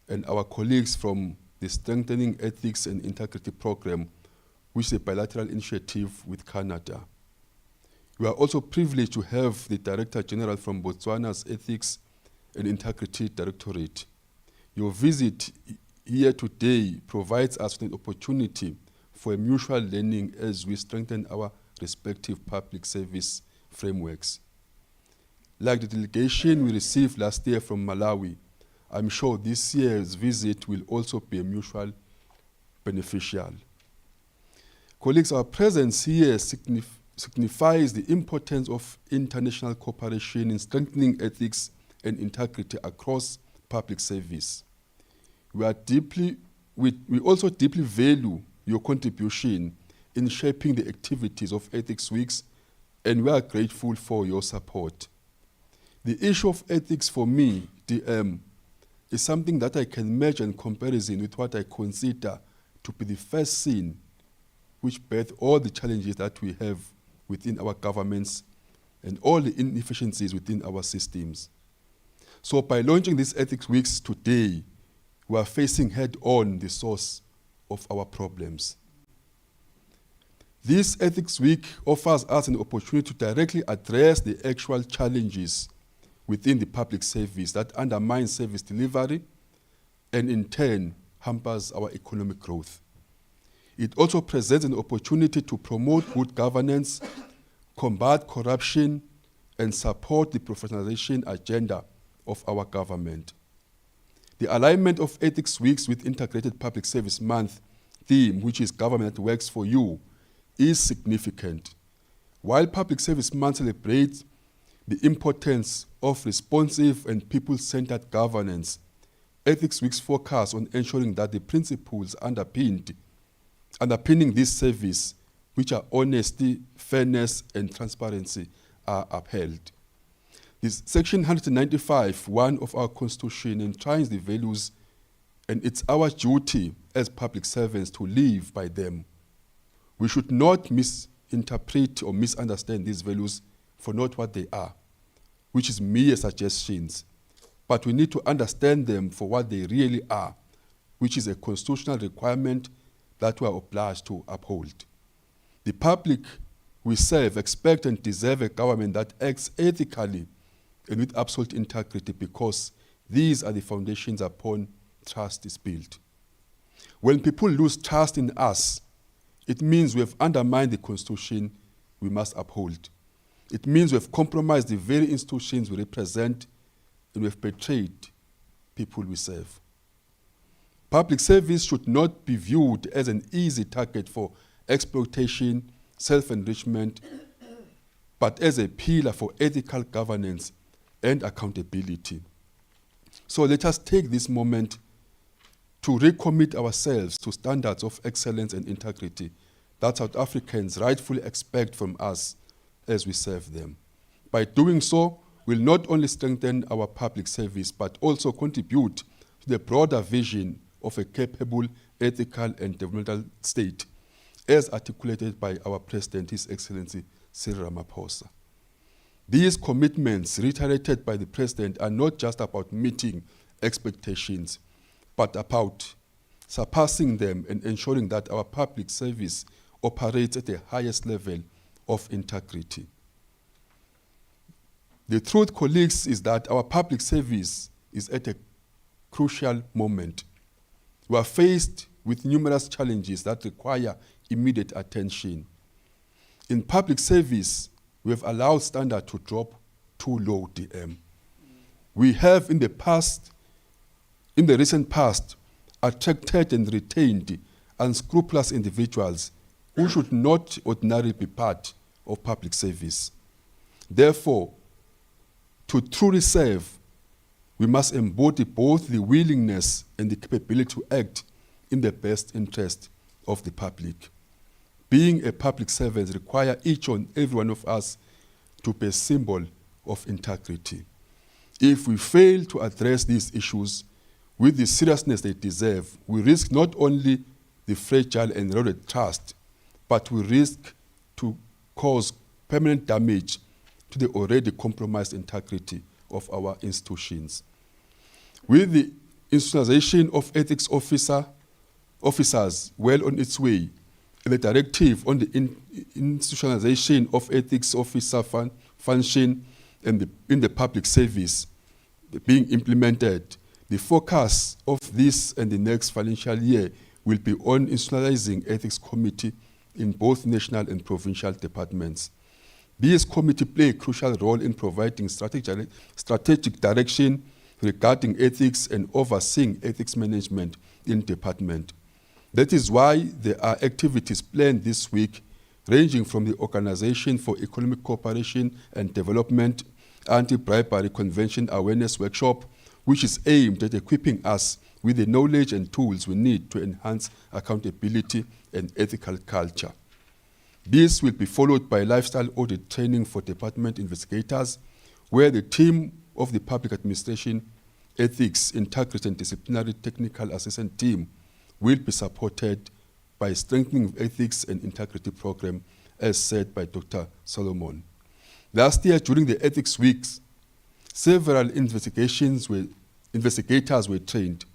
and our colleagues from the Strengthening Ethics and Integrity Program, which is a bilateral initiative with Canada. We are also privileged to have the Director General from Botswana's Ethics and Integrity Directorate. Your visit here today provides us with an opportunity for a mutual learning as we strengthen our respective public service frameworks. Like the delegation we received last year from Malawi, I'm sure this year's visit will also be mutual beneficial. Colleagues, our presence here signifies the importance of international cooperation in strengthening ethics and integrity across public service. We also deeply value your contribution in shaping the activities of Ethics Weeks, and we are grateful for your support. The issue of ethics for me, DM, is something that I can measure in comparison with what I consider to be the first sin which birth all the challenges that we have within our governments and all the inefficiencies within our systems. So by launching these ethics weeks today, we are facing head-on the source of our problems. This ethics week offers us an opportunity to directly address the actual challenges within the public service that undermine service delivery and in turn hampers our economic growth. It also presents an opportunity to promote good governance, combat corruption, and support the professionalization agenda of our government. The alignment of ethics weeks with Integrated Public Service Month theme, which is Government That Works for You, is significant. While Public Service Month celebrates the importance of responsive and people-centered governance, Ethics Weeks focus on ensuring that the principles underpinning this service, which are honesty, fairness, and transparency, are upheld. This Section 195(1) of our Constitution enshrines the values, and it's our duty as public servants to live by them. We should not misinterpret or misunderstand these values for not what they are, which is mere suggestions, but we need to understand them for what they really are, which is a constitutional requirement that we are obliged to uphold. The public we serve expect and deserve a government that acts ethically and with absolute integrity, because these are the foundations upon trust is built. When people lose trust in us, it means we have undermined the Constitution we must uphold. It means we have compromised the very institutions we represent, and we have betrayed people we serve. Public service should not be viewed as an easy target for exploitation, self-enrichment, but as a pillar for ethical governance and accountability. So let us take this moment to recommit ourselves to standards of excellence and integrity that South Africans rightfully expect from us as we serve them. By doing so, we'll not only strengthen our public service, but also contribute to the broader vision of a capable, ethical, and developmental state, as articulated by our President, His Excellency Cyril Ramaphosa. These commitments reiterated by the President are not just about meeting expectations, but about surpassing them and ensuring that our public service operates at the highest level of integrity. The truth, colleagues, is that our public service is at a crucial moment. We are faced with numerous challenges that require immediate attention. In public service, we have allowed standards to drop too low, DM. We have in the recent past, attracted and retained unscrupulous individuals who should not ordinarily be part of public service. Therefore, to truly serve, we must embody both the willingness and the capability to act in the best interest of the public. Being a public servant requires each and every one of us to be a symbol of integrity. If we fail to address these issues with the seriousness they deserve, we risk not only the fragile and eroded trust, but we risk to cause permanent damage to the already compromised integrity of our institutions. With the institutionalization of ethics officers well on its way, and the directive on the institutionalization of ethics officer function in the public service being implemented, the focus of this and the next financial year will be on institutionalizing ethics committee in both national and provincial departments. These committees play a crucial role in providing strategic direction regarding ethics and overseeing ethics management in department. That is why there are activities planned this week, ranging from the Organization for Economic Cooperation and Development Anti-Bribery Convention Awareness Workshop, which is aimed at equipping us with the knowledge and tools we need to enhance accountability and ethical culture. This will be followed by lifestyle audit training for department investigators, where the team of the Public Administration Ethics, Integrity and Disciplinary Technical Assessment Team will be supported by strengthening ethics and integrity program, as said by Dr. Solomon. Last year, during the Ethics Weeks, Several investigators were trained.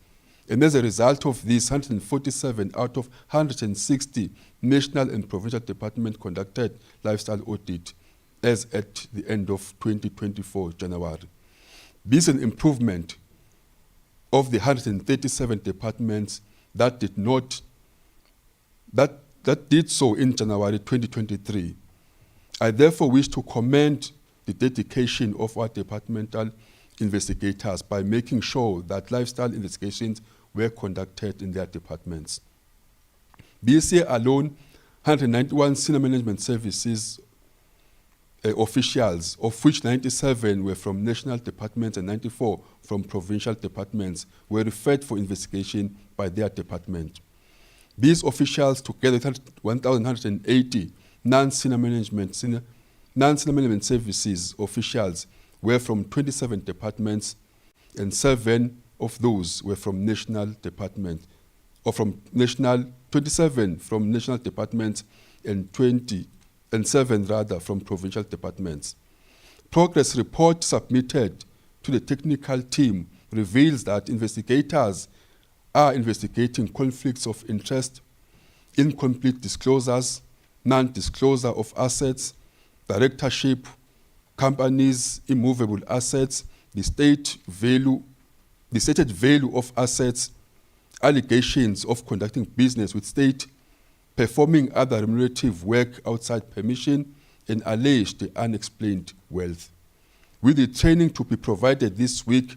And as a result of this, 147 out of 160 national and provincial departments conducted lifestyle audit as at the end of 2024 January. This is an improvement of the 137 departments that did so in January 2023. I therefore wish to commend the dedication of our departmental investigators by making sure that lifestyle investigations were conducted in their departments. This year alone, 191 senior management services officials, of which 97 were from national departments and 94 from provincial departments, were referred for investigation by their department. These officials, together with 1,180 non-senior management services officials, were from 27 departments, and 7 of those were from national departments, or from national, 27 from national departments and 7 rather from provincial departments. Progress report submitted to the technical team reveals that investigators are investigating conflicts of interest, incomplete disclosures, non-disclosure of assets, directorship, companies' immovable assets, the stated value of assets, allegations of conducting business with state, performing other remunerative work outside permission, and alleged unexplained wealth. With the training to be provided this week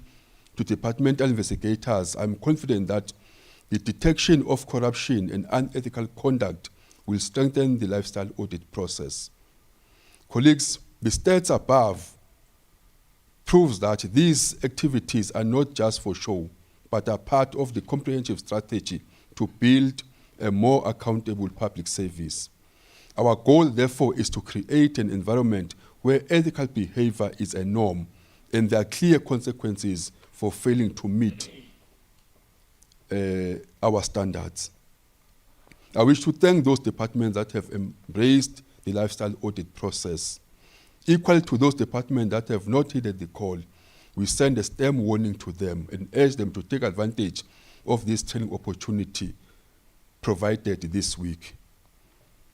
to departmental investigators, I'm confident that the detection of corruption and unethical conduct will strengthen the lifestyle audit process. Colleagues, the stats above proves that these activities are not just for show, but are part of the comprehensive strategy to build a more accountable public service. Our goal, therefore, is to create an environment where ethical behavior is a norm and there are clear consequences for failing to meet our standards. I wish to thank those departments that have embraced the lifestyle audit process. Equal to those departments that have not heeded the call, we send a stern warning to them and urge them to take advantage of this training opportunity provided this week.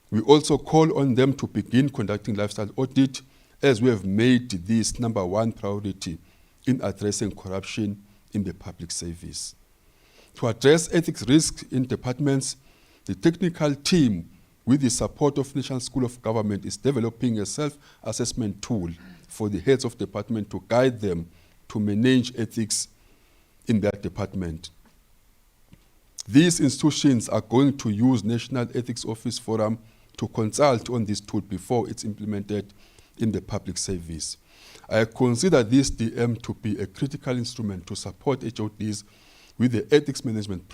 We also call on them to begin conducting lifestyle audit, as we have made this #1 priority in addressing corruption in the public service. To address ethics risks in departments, the technical team, with the support of National School of Government, is developing a self-assessment tool for the heads of department to guide them to manage ethics in their department. These institutions are going to use National Ethics Office Forum to consult on this tool before it's implemented in the public service. I consider this DM to be a critical instrument to support HODs with the ethics management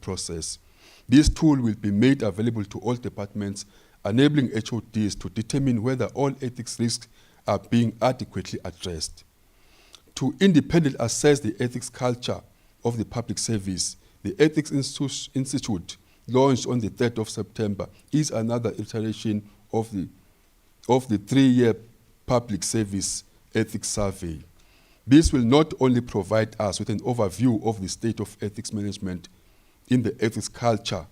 process. This tool will be made available to all departments, enabling HODs to determine whether all ethics risks are being adequately addressed. To independently assess the ethics culture of the public service, the Ethics Institute, launched on the 3rd of September, is another iteration of the 3-year public service ethics survey. This will not only provide us with an overview of the state of ethics management in the ethics culture,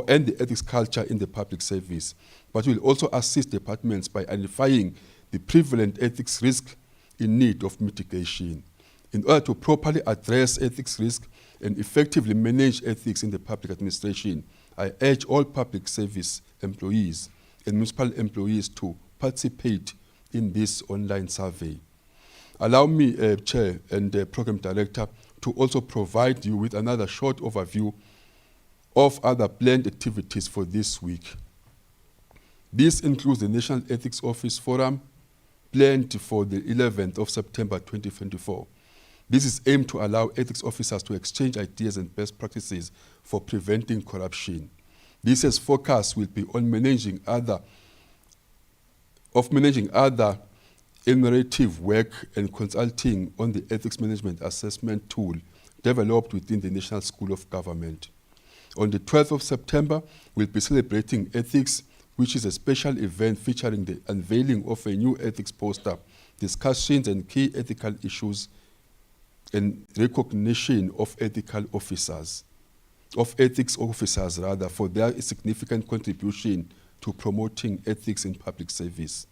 and the ethics culture in the public service, but will also assist departments by identifying the prevalent ethics risk in need of mitigation. In order to properly address ethics risk and effectively manage ethics in the public administration, I urge all public service employees and municipal employees to participate in this online survey. Allow me, Chair and Program Director, to also provide you with another short overview of other planned activities for this week. This includes the National Ethics Office Forum, planned for the 11th of September 2024. This is aimed to allow ethics officers to exchange ideas and best practices for preventing corruption. This focus will be on managing other innovative work and consulting on the ethics management assessment tool developed within the National School of Government. On the 12th of September, we'll be celebrating ethics, which is a special event featuring the unveiling of a new ethics poster discussions and key ethical issues, and recognition of ethics officers rather, for their significant contribution to promoting ethics in public service.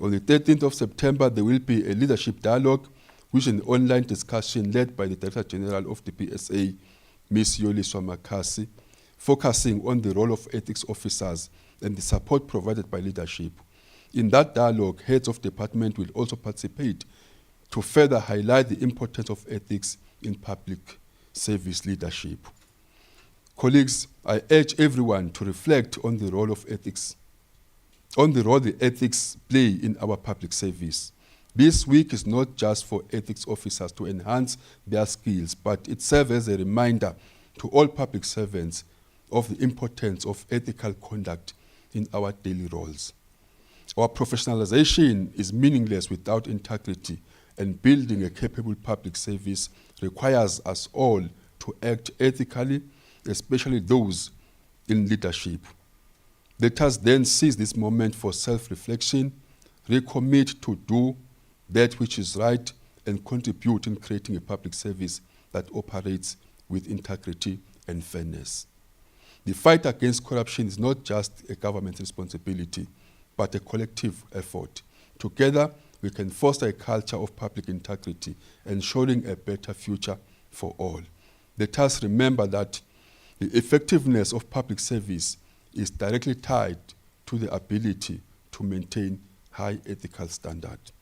On the 13th of September, there will be a leadership dialogue, which is an online discussion led by the Director General of the PSA, Ms. Yoliswa Makasi, focusing on the role of ethics officers and the support provided by leadership. In that dialogue, heads of department will also participate to further highlight the importance of ethics in public service leadership. Colleagues, I urge everyone to reflect on the role of ethics, on the role the ethics play in our public service. This week is not just for ethics officers to enhance their skills, but it serves as a reminder to all public servants of the importance of ethical conduct in our daily roles. Our professionalization is meaningless without integrity, and building a capable public service requires us all to act ethically, especially those in leadership. Let us then seize this moment for self-reflection, recommit to do that which is right, and contribute in creating a public service that operates with integrity and fairness. The fight against corruption is not just a government responsibility, but a collective effort. Together, we can foster a culture of public integrity, ensuring a better future for all. Let us remember that the effectiveness of public service is directly tied to the ability to maintain high ethical standards.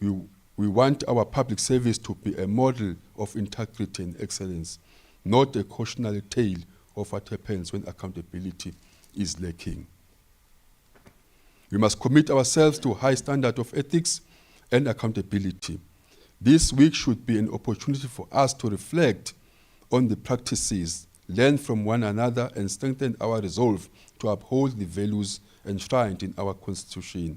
We want our public service to be a model of integrity and excellence, not a cautionary tale of what happens when accountability is lacking. We must commit ourselves to a high standard of ethics and accountability. This week should be an opportunity for us to reflect on the practices, learn from one another, and strengthen our resolve to uphold the values enshrined in our Constitution.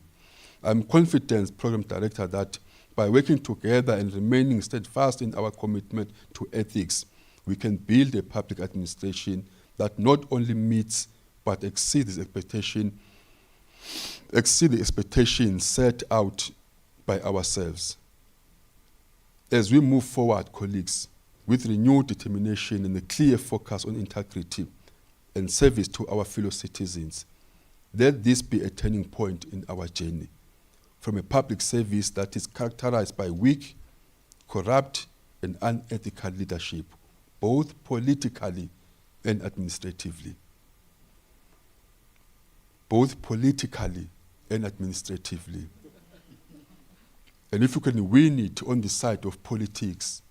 I'm confident, Program Director, that by working together and remaining steadfast in our commitment to ethics, we can build a public administration that not only meets but exceeds the expectations set out by ourselves. As we move forward, colleagues, with renewed determination and a clear focus on integrity and service to our fellow citizens, let this be a turning point in our journey from a public service that is characterized by weak, corrupt, and unethical leadership, both politically and administratively. Both politically and administratively. And if we can win it on the side of politics,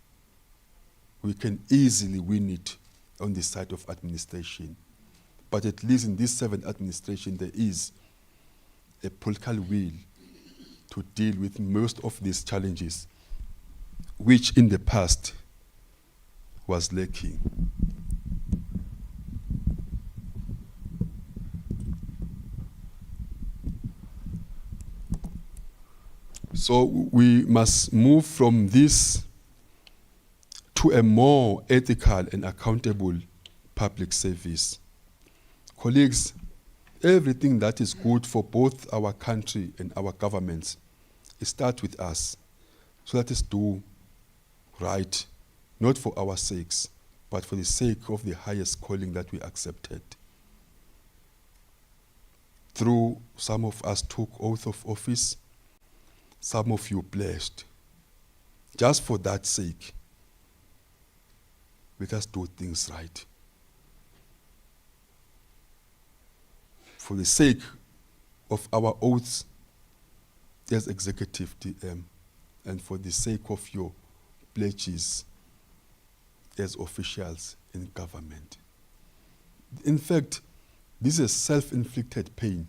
we can easily win it on the side of administration. But at least in this 7th administration, there is a political will to deal with most of these challenges, which in the past was lacking. So we must move from this to a more ethical and accountable public service. Colleagues, everything that is good for both our country and our governments, it starts with us. So let us do right, not for our sakes, but for the sake of the highest calling that we accepted. Through some of us took oath of office, some of you blessed. Just for that sake, let us do things right. For the sake of our oaths as executive DM, and for the sake of your pledges as officials in government. In fact, this is self-inflicted pain.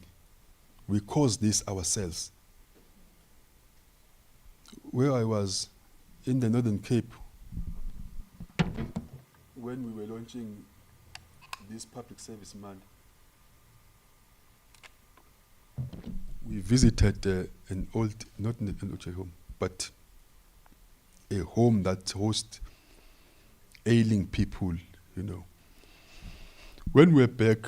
We cause this ourselves. Where I was in the Northern Cape, when we were launching this public service month, we visited an old, not an old home, but a home that hosts ailing people, you know. When we're back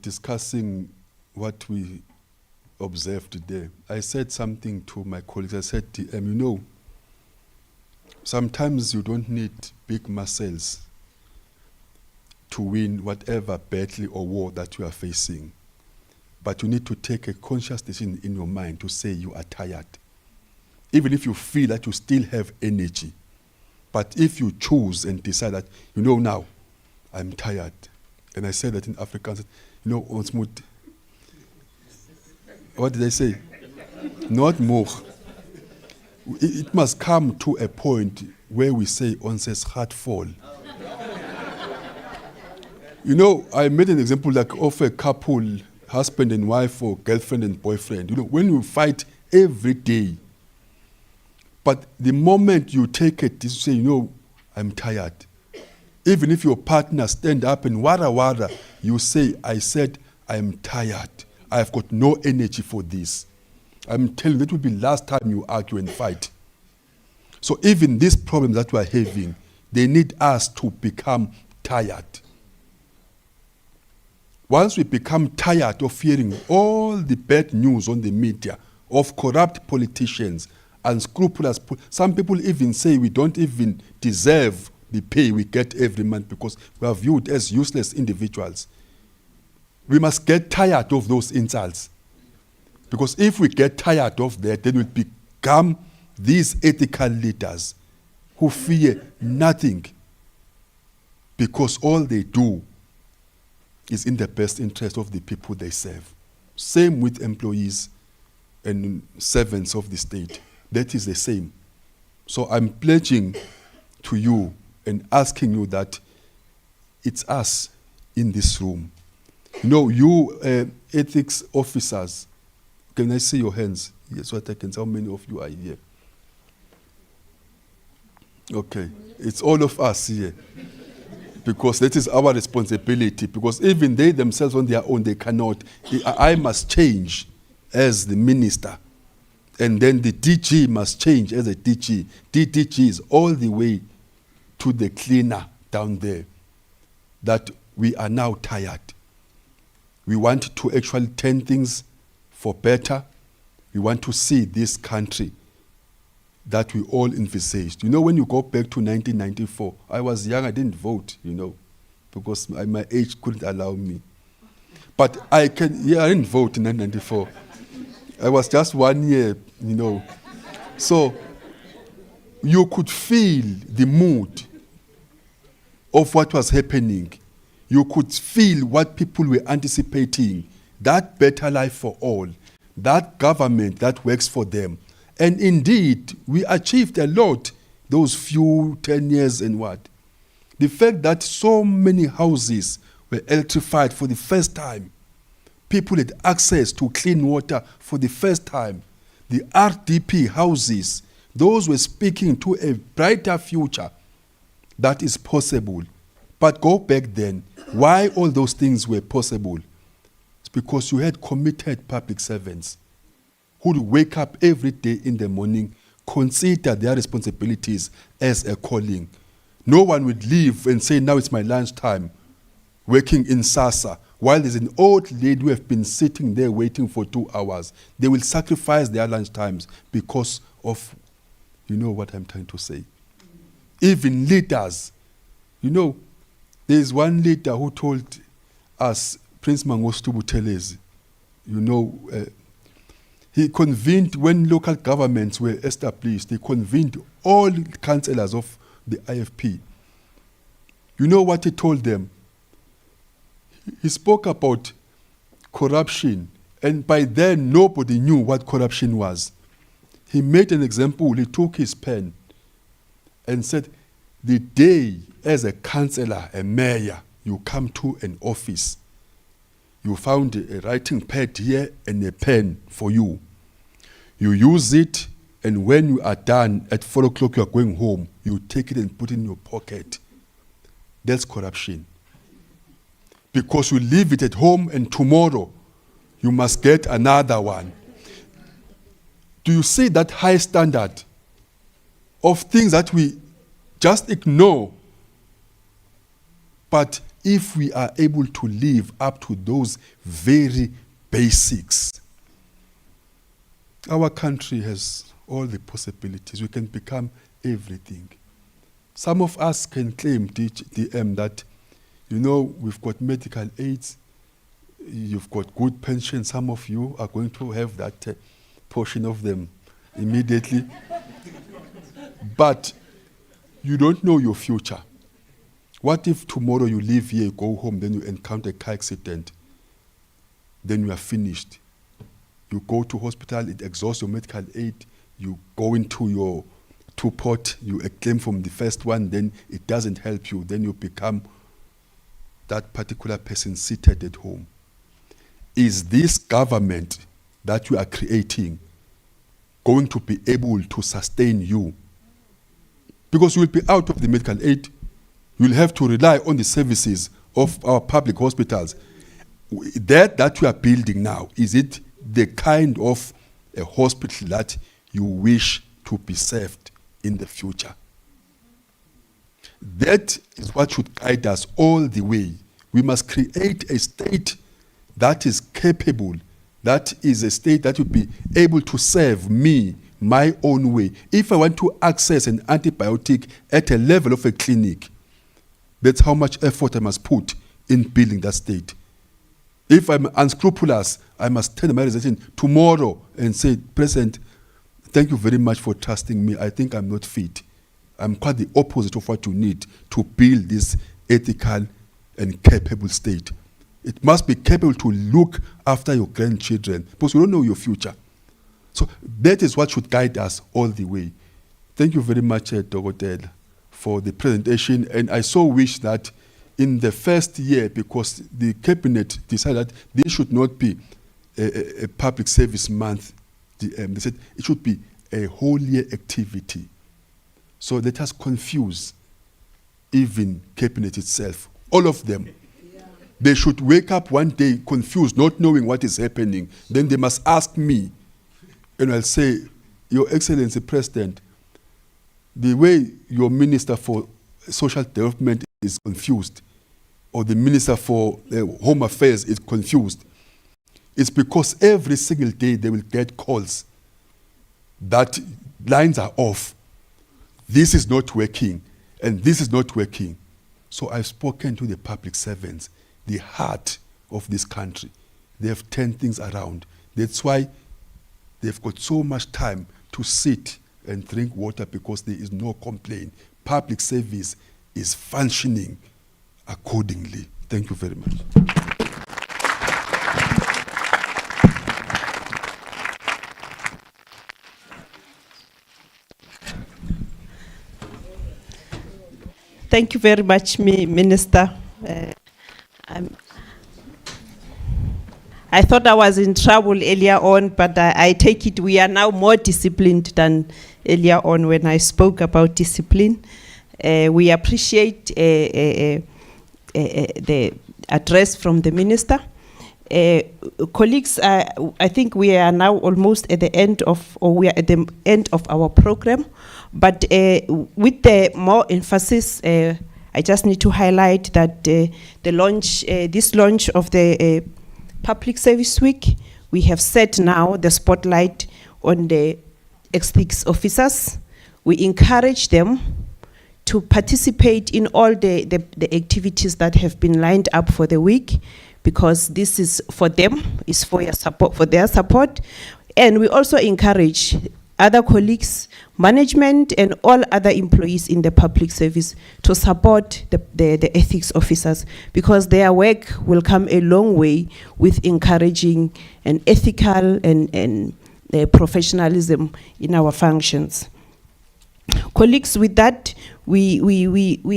discussing what we observed today. I said something to my colleagues. I said, you know, sometimes you don't need big muscles to win whatever battle or war that you are facing. But you need to take a conscious decision in your mind to say you are tired. Even if you feel that you still have energy. But if you choose and decide that, you know, now, I'm tired. And I said that in Afrikaans, you know, ons moet, what did I say? Not more. It must come to a point where we say, ons is hard fall. You know, I made an example like of a couple, husband and wife or girlfriend and boyfriend. You know, when you fight every day, but the moment you take it, you say, you know, I'm tired. Even if your partner stand up and wada, you say, I said, I'm tired. I've got no energy for this. I'm telling you, that will be last time you argue and fight. So even these problems that we are having, they need us to become tired. Once we become tired of hearing all the bad news on the media, of corrupt politicians, unscrupulous, some people even say we don't even deserve the pay we get every month because we are viewed as useless individuals. We must get tired of those insults. Because if we get tired of that, then we'll become these ethical leaders who fear nothing because all they do is in the best interest of the people they serve. Same with employees and servants of the state. That is the same. So I'm pledging to you and asking you that it's us in this room. No, you ethics officers, can I see your hands? Yes, so that I can see how many of you are here. Okay, it's all of us here. Because that is our responsibility. Because even they themselves on their own, they cannot. I must change as the minister. And then the DG must change as a DG. DG is all the way to the cleaner down there. That we are now tired. We want to actually turn things for better. We want to see this country that we all envisaged. You know, when you go back to 1994, I was young, I didn't vote, you know, because my age couldn't allow me. But I didn't vote in 1994. I was just 1 year, you know. So you could feel the mood of what was happening. You could feel what people were anticipating. That better life for all. That government that works for them. And indeed, we achieved a lot those few 10 years and what. The fact that so many houses were electrified for the first time. People had access to clean water for the first time. The RDP houses, those were speaking to a brighter future that is possible. But go back then, why all those things were possible? It's because you had committed public servants who would wake up every day in the morning, consider their responsibilities as a calling. No one would leave and say, now it's my lunchtime, working in SASA, while there's an old lady who have been sitting there waiting for 2 hours. They will sacrifice their lunchtimes because of, you know what I'm trying to say. Even leaders, you know, there's one leader who told us, Prince Buthelezi, you know, he convened, when local governments were established, he convened all councillors of the IFP. You know what he told them? He spoke about corruption, and by then nobody knew what corruption was. He made an example. He took his pen and said, the day as a councillor, a mayor, you come to an office, you found a writing pad here and a pen for you. You use it, and when you are done, at 4 o'clock you are going home, you take it and put it in your pocket. That's corruption. Because you leave it at home and tomorrow you must get another one. Do you see that high standard of things that we just ignore? But if we are able to live up to those very basics, Our country has all the possibilities. We can become everything. Some of us can claim, DM, that, you know, we've got medical aids, you've got good pension. Some of you are going to have that portion of them immediately. But you don't know your future. What if tomorrow you leave here, you go home, then you encounter a car accident, then you are finished? You go to hospital, it exhausts your medical aid, you go into your two-pot, you claim from the first one, then it doesn't help you, then you become that particular person seated at home. Is this government that you are creating going to be able to sustain you? Because you will be out of the medical aid, you'll have to rely on the services of our public hospitals. That you are building now, is it the kind of a hospital that you wish to be served in the future? That is what should guide us all the way. We must create a state that is capable, that is a state that will be able to serve me my own way. If I want to access an antibiotic at a level of a clinic, that's how much effort I must put in building that state. If I'm unscrupulous, I must tell my organization tomorrow and say, President, thank you very much for trusting me. I think I'm not fit. I'm quite the opposite of what you need to build this ethical and capable state. It must be capable to look after your grandchildren, because you don't know your future. So that is what should guide us all the way. Thank you very much, Dr. for the presentation. And I so wish that in the first year, because the cabinet decided that this should not be a public service month, they said it should be a whole year activity. So let us confuse even cabinet itself, all of them. They should wake up one day confused, not knowing what is happening. Then they must ask me, and I'll say, Your Excellency President, the way your Minister for Social Development is confused, or the Minister for Home Affairs is confused, it's because every single day they will get calls that lines are off. This is not working, and this is not working. So I've spoken to the public servants, the heart of this country. They have turned things around. That's why they've got so much time to sit and drink water, because there is no complaint. Public service is functioning accordingly. Thank you very much. Thank you very much, Minister. I thought I was in trouble earlier on, but I take it we are now more disciplined than earlier on when I spoke about discipline. We appreciate the address from the Minister. Colleagues, I think we are now almost at the end of, or we are at the end of our program. But with the more emphasis, I just need to highlight that the launch, this launch of the Public Service Week, we have set now the spotlight on the ethics officers. We encourage them to participate in all the activities that have been lined up for the week, because this is for them, is for your support, for their support. And we also encourage other colleagues, management, and all other employees in the public service to support the ethics officers, because their work will come a long way with encouraging an ethical and professionalism in our functions. Colleagues, with that, we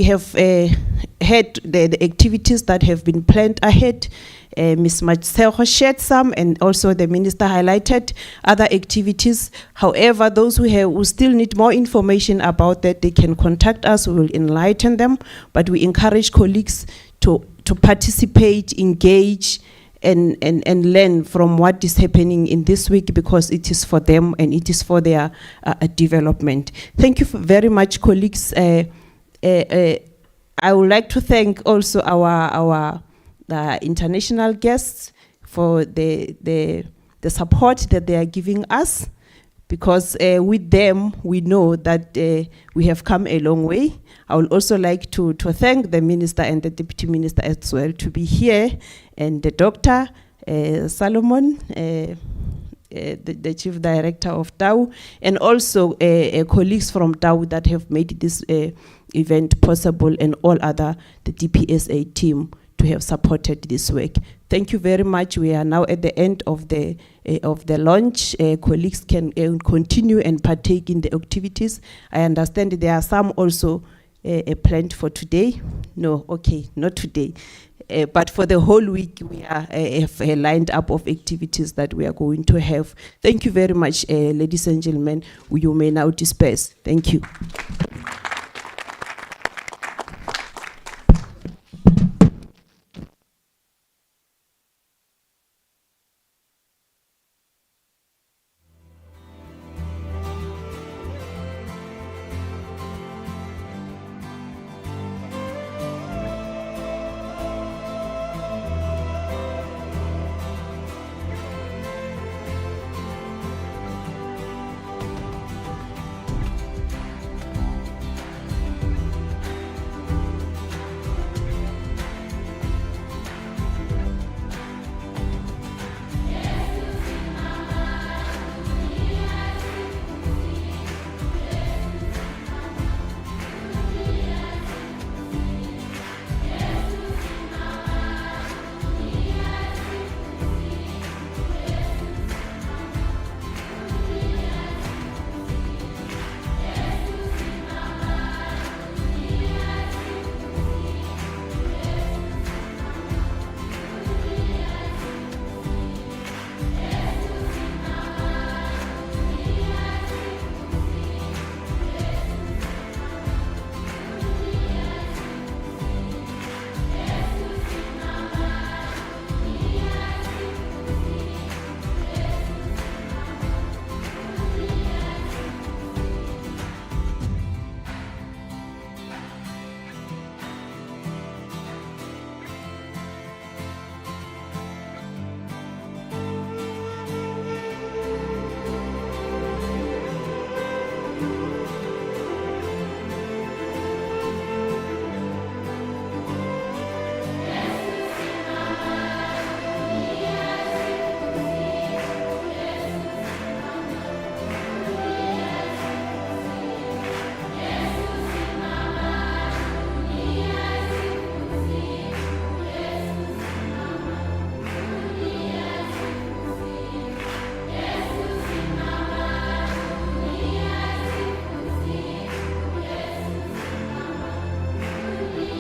have had the activities that have been planned ahead. Ms. Mzamo shared some, and also the Minister highlighted other activities. However, those who still need more information about that, they can contact us, we will enlighten them. But we encourage colleagues to participate, engage, and learn from what is happening in this week, because it is for them and it is for their development. Thank you very much, colleagues. I would like to thank also our international guests for the support that they are giving us. because with them, we know that we have come a long way. I would also like to thank the Minister and the Deputy Minister as well to be here, and the Dr. Solomon, the Chief Director of TAU, and also colleagues from TAU that have made this event possible, and all other, the DPSA team, to have supported this work. Thank you very much. We are now at the end of the launch. Colleagues can continue and partake in the activities. I understand there are some also planned for today. No, okay, not today. But for the whole week, we have a lined up of activities that we are going to have. Thank you very much, ladies and gentlemen. You may now disperse. Thank you.